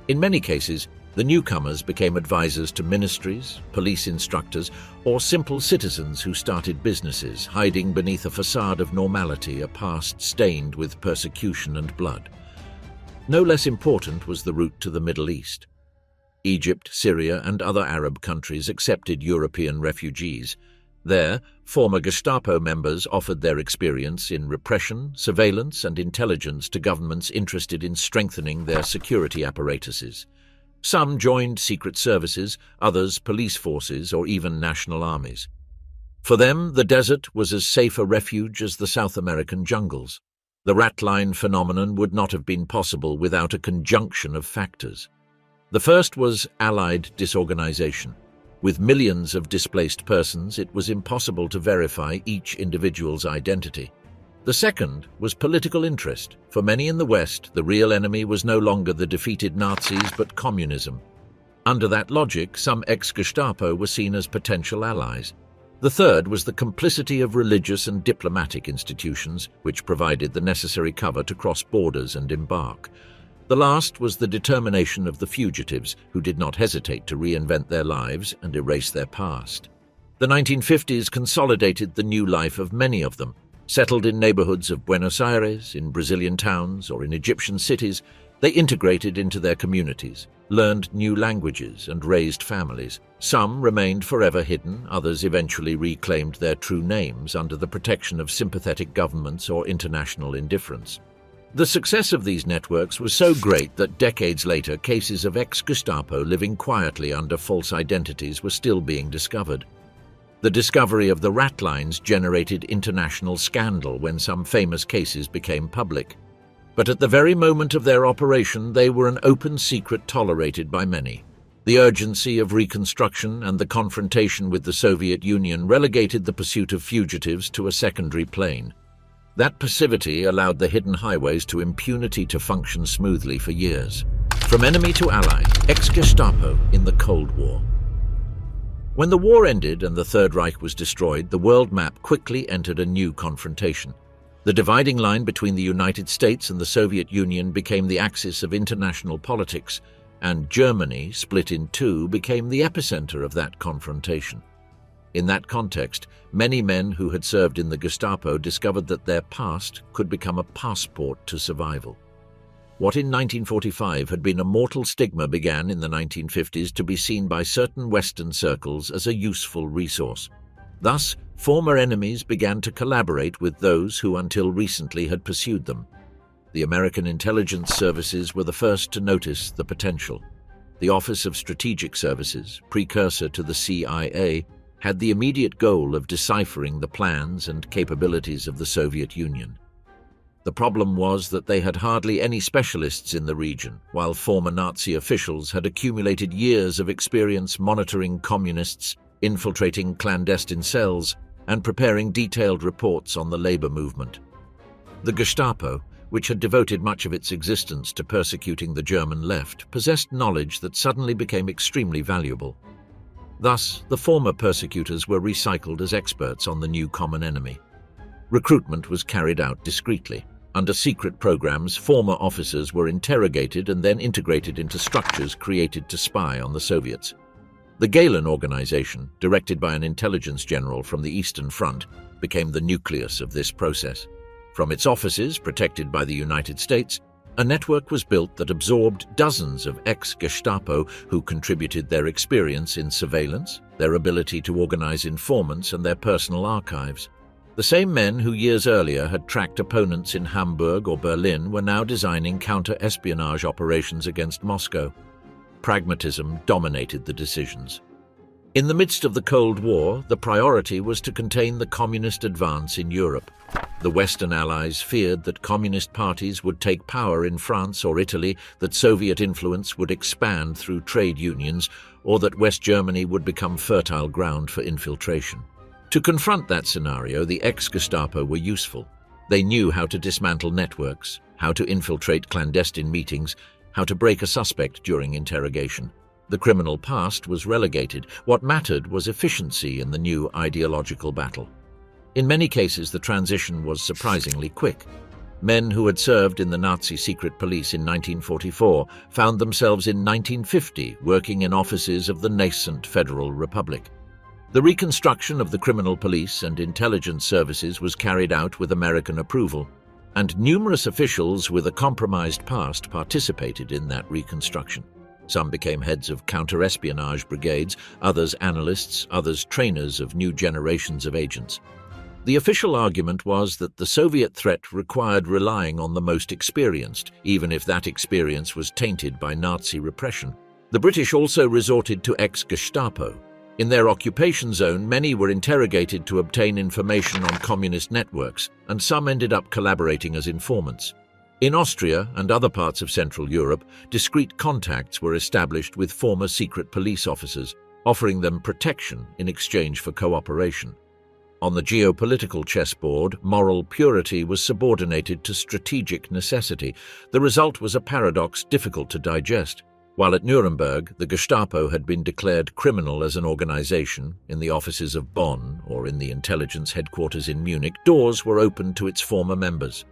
In many cases, the newcomers became advisors to ministries, police instructors, or simple citizens who started businesses, hiding beneath a facade of normality, a past stained with persecution and blood. No less important was the route to the Middle East. Egypt, Syria, and other Arab countries accepted European refugees. There, former Gestapo members offered their experience in repression, surveillance, and intelligence to governments interested in strengthening their security apparatuses. Some joined secret services, others police forces, or even national armies. For them, the desert was as safe a refuge as the South American jungles. The Ratline phenomenon would not have been possible without a conjunction of factors. The first was Allied disorganization. With millions of displaced persons, it was impossible to verify each individual's identity. The second was political interest. For many in the West, the real enemy was no longer the defeated Nazis but communism. Under that logic, some ex-Gestapo were seen as potential allies. The third was the complicity of religious and diplomatic institutions, which provided the necessary cover to cross borders and embark. The last was the determination of the fugitives, who did not hesitate to reinvent their lives and erase their past. The 1950s consolidated the new life of many of them. Settled in neighborhoods of Buenos Aires, in Brazilian towns, or in Egyptian cities, they integrated into their communities, learned new languages, and raised families. Some remained forever hidden, others eventually reclaimed their true names under the protection of sympathetic governments or international indifference. The success of these networks was so great that decades later, cases of ex-Gestapo living quietly under false identities were still being discovered. The discovery of the Ratlines generated international scandal when some famous cases became public. But at the very moment of their operation, they were an open secret tolerated by many. The urgency of reconstruction and the confrontation with the Soviet Union relegated the pursuit of fugitives to a secondary plane. That passivity allowed the hidden highways to impunity to function smoothly for years. From enemy to ally, ex-Gestapo in the Cold War. When the war ended and the Third Reich was destroyed, the world map quickly entered a new confrontation. The dividing line between the United States and the Soviet Union became the axis of international politics, and Germany, split in two, became the epicenter of that confrontation. In that context, many men who had served in the Gestapo discovered that their past could become a passport to survival. What in 1945 had been a mortal stigma began in the 1950s to be seen by certain Western circles as a useful resource. Thus, former enemies began to collaborate with those who until recently had pursued them. The American intelligence services were the first to notice the potential. The Office of Strategic Services, precursor to the CIA, had the immediate goal of deciphering the plans and capabilities of the Soviet Union. The problem was that they had hardly any specialists in the region, while former Nazi officials had accumulated years of experience monitoring communists, infiltrating clandestine cells, and preparing detailed reports on the labor movement. The Gestapo, which had devoted much of its existence to persecuting the German left, possessed knowledge that suddenly became extremely valuable. Thus, the former persecutors were recycled as experts on the new common enemy. Recruitment was carried out discreetly. Under secret programs, former officers were interrogated and then integrated into structures created to spy on the Soviets. The Gehlen organization, directed by an intelligence general from the Eastern Front, became the nucleus of this process. From its offices, protected by the United States, a network was built that absorbed dozens of ex-Gestapo who contributed their experience in surveillance, their ability to organize informants, and their personal archives. The same men who years earlier had tracked opponents in Hamburg or Berlin were now designing counter-espionage operations against Moscow. Pragmatism dominated the decisions. In the midst of the Cold War, the priority was to contain the communist advance in Europe. The Western allies feared that communist parties would take power in France or Italy, that Soviet influence would expand through trade unions, or that West Germany would become fertile ground for infiltration. To confront that scenario, the ex-Gestapo were useful. They knew how to dismantle networks, how to infiltrate clandestine meetings, how to break a suspect during interrogation. The criminal past was relegated. What mattered was efficiency in the new ideological battle. In many cases, the transition was surprisingly quick. Men who had served in the Nazi secret police in 1944 found themselves in 1950 working in offices of the nascent Federal Republic. The reconstruction of the criminal police and intelligence services was carried out with American approval, and numerous officials with a compromised past participated in that reconstruction. Some became heads of counter-espionage brigades, others analysts, others trainers of new generations of agents. The official argument was that the Soviet threat required relying on the most experienced, even if that experience was tainted by Nazi repression. The British also resorted to ex-Gestapo. In their occupation zone, many were interrogated to obtain information on communist networks, and some ended up collaborating as informants. In Austria and other parts of Central Europe, discreet contacts were established with former secret police officers. offering them protection in exchange for cooperation. On the geopolitical chessboard, moral purity was subordinated to strategic necessity. The result was a paradox difficult to digest. While at Nuremberg, the Gestapo had been declared criminal as an organization, in the offices of Bonn or in the intelligence headquarters in Munich, doors were opened to its former members.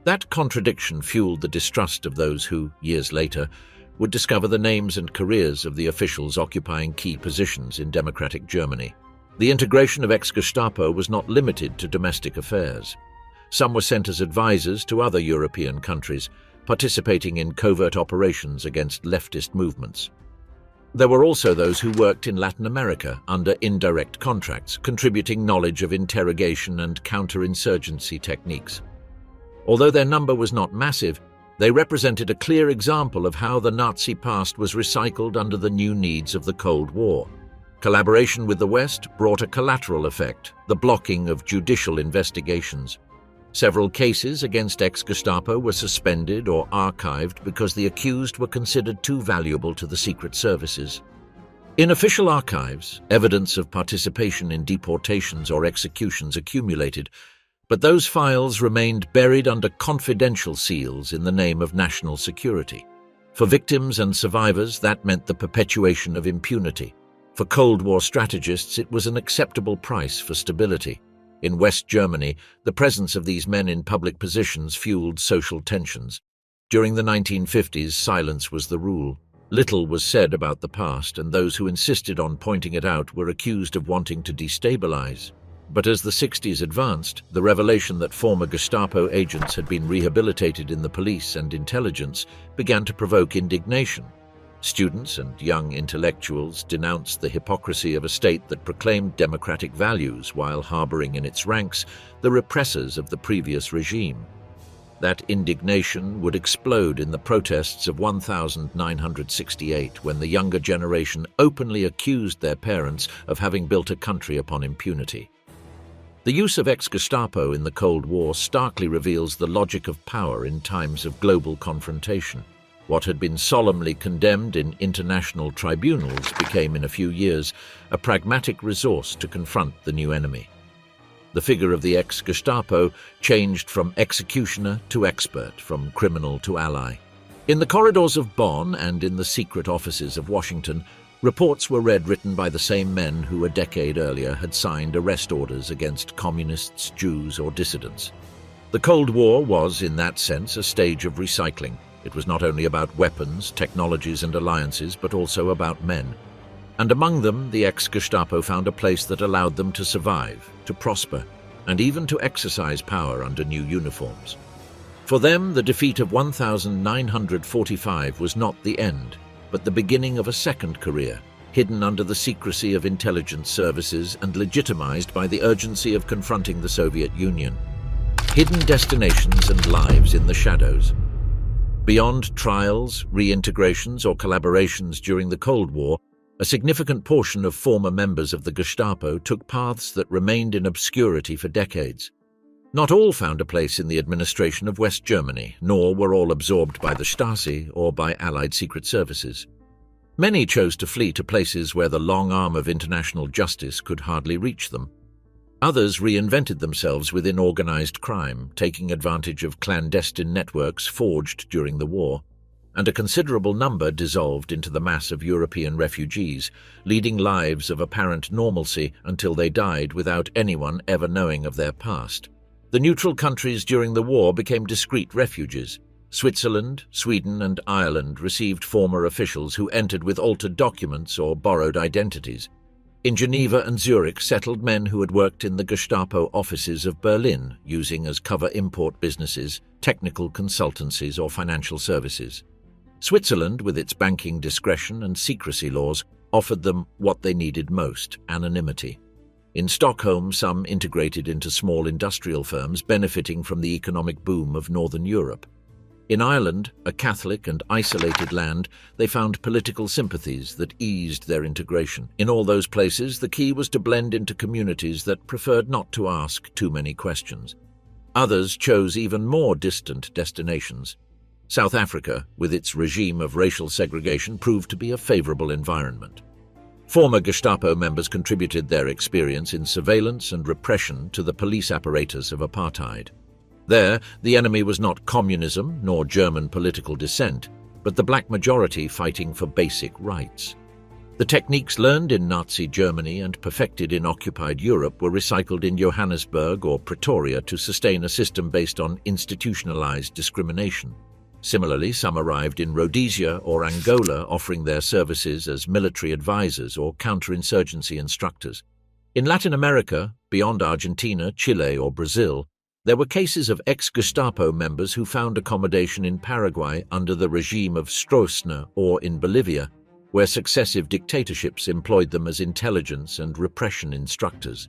That contradiction fueled the distrust of those who, years later, would discover the names and careers of the officials occupying key positions in democratic Germany. The integration of ex-Gestapo was not limited to domestic affairs. Some were sent as advisors to other European countries, participating in covert operations against leftist movements. There were also those who worked in Latin America under indirect contracts, contributing knowledge of interrogation and counterinsurgency techniques. Although their number was not massive, they represented a clear example of how the Nazi past was recycled under the new needs of the Cold War. Collaboration with the West brought a collateral effect, the blocking of judicial investigations. Several cases against ex-Gestapo were suspended or archived because the accused were considered too valuable to the secret services. In official archives, evidence of participation in deportations or executions accumulated, but those files remained buried under confidential seals in the name of national security. For victims and survivors, that meant the perpetuation of impunity. For Cold War strategists, it was an acceptable price for stability. In West Germany, the presence of these men in public positions fueled social tensions. During the 1950s, silence was the rule. Little was said about the past, and those who insisted on pointing it out were accused of wanting to destabilize. But as the 60s advanced, the revelation that former Gestapo agents had been rehabilitated in the police and intelligence began to provoke indignation. Students and young intellectuals denounced the hypocrisy of a state that proclaimed democratic values while harboring in its ranks the repressors of the previous regime. That indignation would explode in the protests of 1968, when the younger generation openly accused their parents of having built a country upon impunity. The use of ex-Gestapo in the Cold War starkly reveals the logic of power in times of global confrontation. What had been solemnly condemned in international tribunals became, in a few years, a pragmatic resource to confront the new enemy. The figure of the ex-Gestapo changed from executioner to expert, from criminal to ally. In the corridors of Bonn and in the secret offices of Washington, reports were read written by the same men who a decade earlier had signed arrest orders against communists, Jews, or dissidents. The Cold War was, in that sense, a stage of recycling. It was not only about weapons, technologies, and alliances, but also about men. And among them, the ex-Gestapo found a place that allowed them to survive, to prosper, and even to exercise power under new uniforms. For them, the defeat of 1945 was not the end, but the beginning of a second career, hidden under the secrecy of intelligence services and legitimized by the urgency of confronting the Soviet Union. Hidden destinations and lives in the shadows. Beyond trials, reintegrations, or collaborations during the Cold War, a significant portion of former members of the Gestapo took paths that remained in obscurity for decades. Not all found a place in the administration of West Germany, nor were all absorbed by the Stasi or by Allied secret services. Many chose to flee to places where the long arm of international justice could hardly reach them. Others reinvented themselves within organized crime, taking advantage of clandestine networks forged during the war, and a considerable number dissolved into the mass of European refugees, leading lives of apparent normalcy until they died without anyone ever knowing of their past. The neutral countries during the war became discreet refuges. Switzerland, Sweden, and Ireland received former officials who entered with altered documents or borrowed identities. In Geneva and Zurich settled men who had worked in the Gestapo offices of Berlin, using as cover import businesses, technical consultancies, or financial services. Switzerland, with its banking discretion and secrecy laws, offered them what they needed most: anonymity. In Stockholm, some integrated into small industrial firms benefiting from the economic boom of Northern Europe. In Ireland, a Catholic and isolated land, they found political sympathies that eased their integration. In all those places, the key was to blend into communities that preferred not to ask too many questions. Others chose even more distant destinations. South Africa, with its regime of racial segregation, proved to be a favorable environment. Former Gestapo members contributed their experience in surveillance and repression to the police apparatus of apartheid. There, the enemy was not communism nor German political dissent, but the black majority fighting for basic rights. The techniques learned in Nazi Germany and perfected in occupied Europe were recycled in Johannesburg or Pretoria to sustain a system based on institutionalized discrimination. Similarly, some arrived in Rhodesia or Angola offering their services as military advisors or counterinsurgency instructors. In Latin America, beyond Argentina, Chile or Brazil, there were cases of ex-Gestapo members who found accommodation in Paraguay under the regime of Stroessner or in Bolivia, where successive dictatorships employed them as intelligence and repression instructors.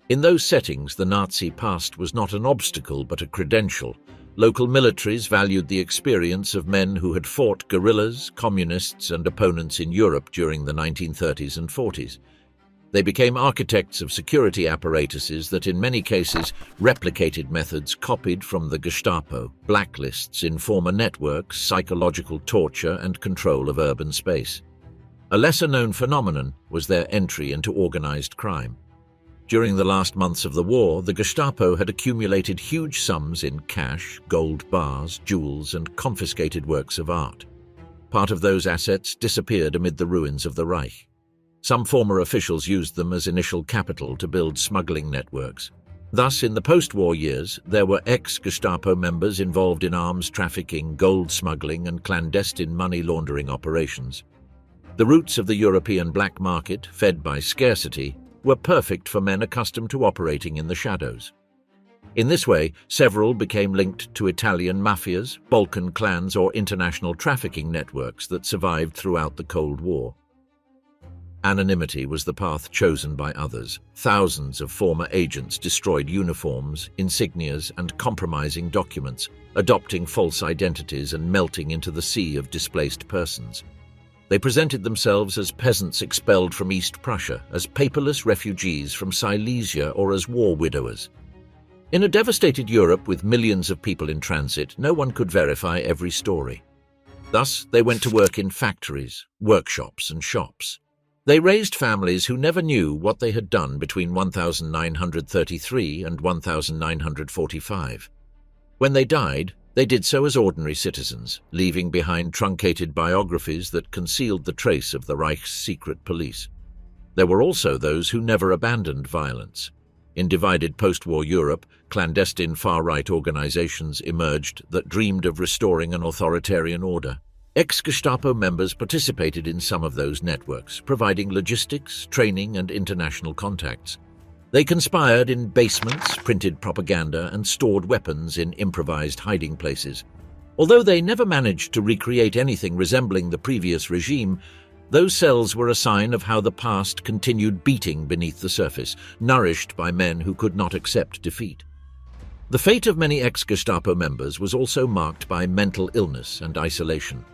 In those settings, the Nazi past was not an obstacle but a credential. Local militaries valued the experience of men who had fought guerrillas, communists, and opponents in Europe during the 1930s and 40s. They became architects of security apparatuses that in many cases replicated methods copied from the Gestapo, blacklists in former networks, psychological torture, and control of urban space. A lesser-known phenomenon was their entry into organized crime. During the last months of the war, the Gestapo had accumulated huge sums in cash, gold bars, jewels, and confiscated works of art. Part of those assets disappeared amid the ruins of the Reich. Some former officials used them as initial capital to build smuggling networks. Thus, in the post-war years, there were ex-Gestapo members involved in arms trafficking, gold smuggling, and clandestine money laundering operations. The roots of the European black market, fed by scarcity, were perfect for men accustomed to operating in the shadows. In this way, several became linked to Italian mafias, Balkan clans, or international trafficking networks that survived throughout the Cold War. Anonymity was the path chosen by others. Thousands of former agents destroyed uniforms, insignias, and compromising documents, adopting false identities and melting into the sea of displaced persons. They presented themselves as peasants expelled from East Prussia, as paperless refugees from Silesia, or as war widowers. In a devastated Europe with millions of people in transit, no one could verify every story. Thus, they went to work in factories, workshops, and shops. They raised families who never knew what they had done between 1933 and 1945. When they died, they did so as ordinary citizens, leaving behind truncated biographies that concealed the trace of the Reich's secret police. There were also those who never abandoned violence. In divided post-war Europe, clandestine far-right organizations emerged that dreamed of restoring an authoritarian order. Ex-Gestapo members participated in some of those networks, providing logistics, training, and international contacts. They conspired in basements, printed propaganda, and stored weapons in improvised hiding places. Although they never managed to recreate anything resembling the previous regime, those cells were a sign of how the past continued beating beneath the surface, nourished by men who could not accept defeat. The fate of many ex-Gestapo members was also marked by mental illness and isolation.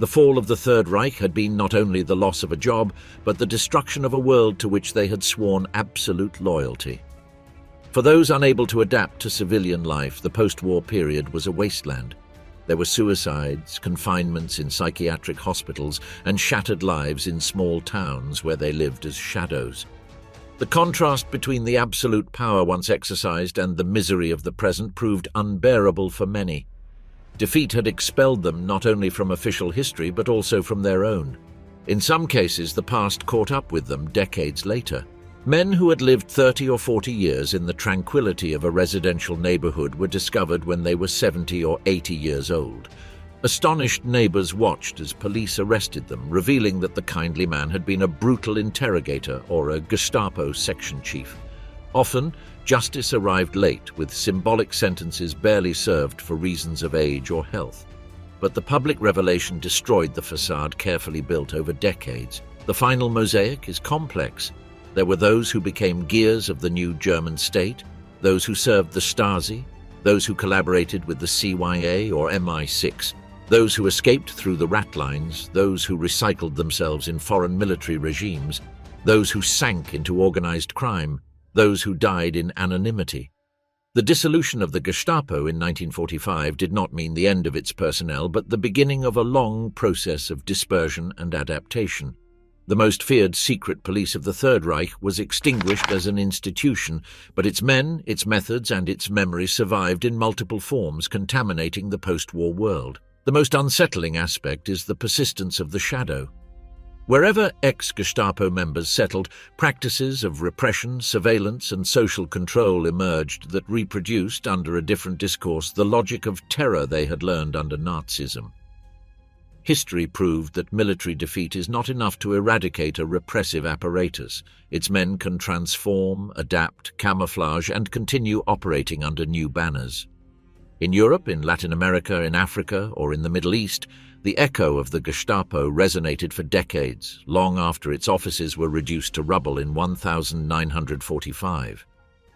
The fall of the Third Reich had been not only the loss of a job, but the destruction of a world to which they had sworn absolute loyalty. For those unable to adapt to civilian life, the post-war period was a wasteland. There were suicides, confinements in psychiatric hospitals, and shattered lives in small towns where they lived as shadows. The contrast between the absolute power once exercised and the misery of the present proved unbearable for many. Defeat had expelled them not only from official history but also from their own. In some cases, the past caught up with them decades later. Men who had lived 30 or 40 years in the tranquility of a residential neighborhood were discovered when they were 70 or 80 years old. Astonished neighbors watched as police arrested them, revealing that the kindly man had been a brutal interrogator or a Gestapo section chief. Often, justice arrived late, with symbolic sentences barely served for reasons of age or health. But the public revelation destroyed the facade carefully built over decades. The final mosaic is complex. There were those who became gears of the new German state, those who served the Stasi, those who collaborated with the CIA or MI6, those who escaped through the Ratlines, those who recycled themselves in foreign military regimes, those who sank into organized crime, those who died in anonymity. The dissolution of the Gestapo in 1945 did not mean the end of its personnel, but the beginning of a long process of dispersion and adaptation. The most feared secret police of the Third Reich was extinguished as an institution, but its men, its methods, and its memory survived in multiple forms, contaminating the post-war world. The most unsettling aspect is the persistence of the shadow. Wherever ex-Gestapo members settled, practices of repression, surveillance, and social control emerged that reproduced, under a different discourse, the logic of terror they had learned under Nazism. History proved that military defeat is not enough to eradicate a repressive apparatus. Its men can transform, adapt, camouflage, and continue operating under new banners. In Europe, in Latin America, in Africa, or in the Middle East, the echo of the Gestapo resonated for decades, long after its offices were reduced to rubble in 1945.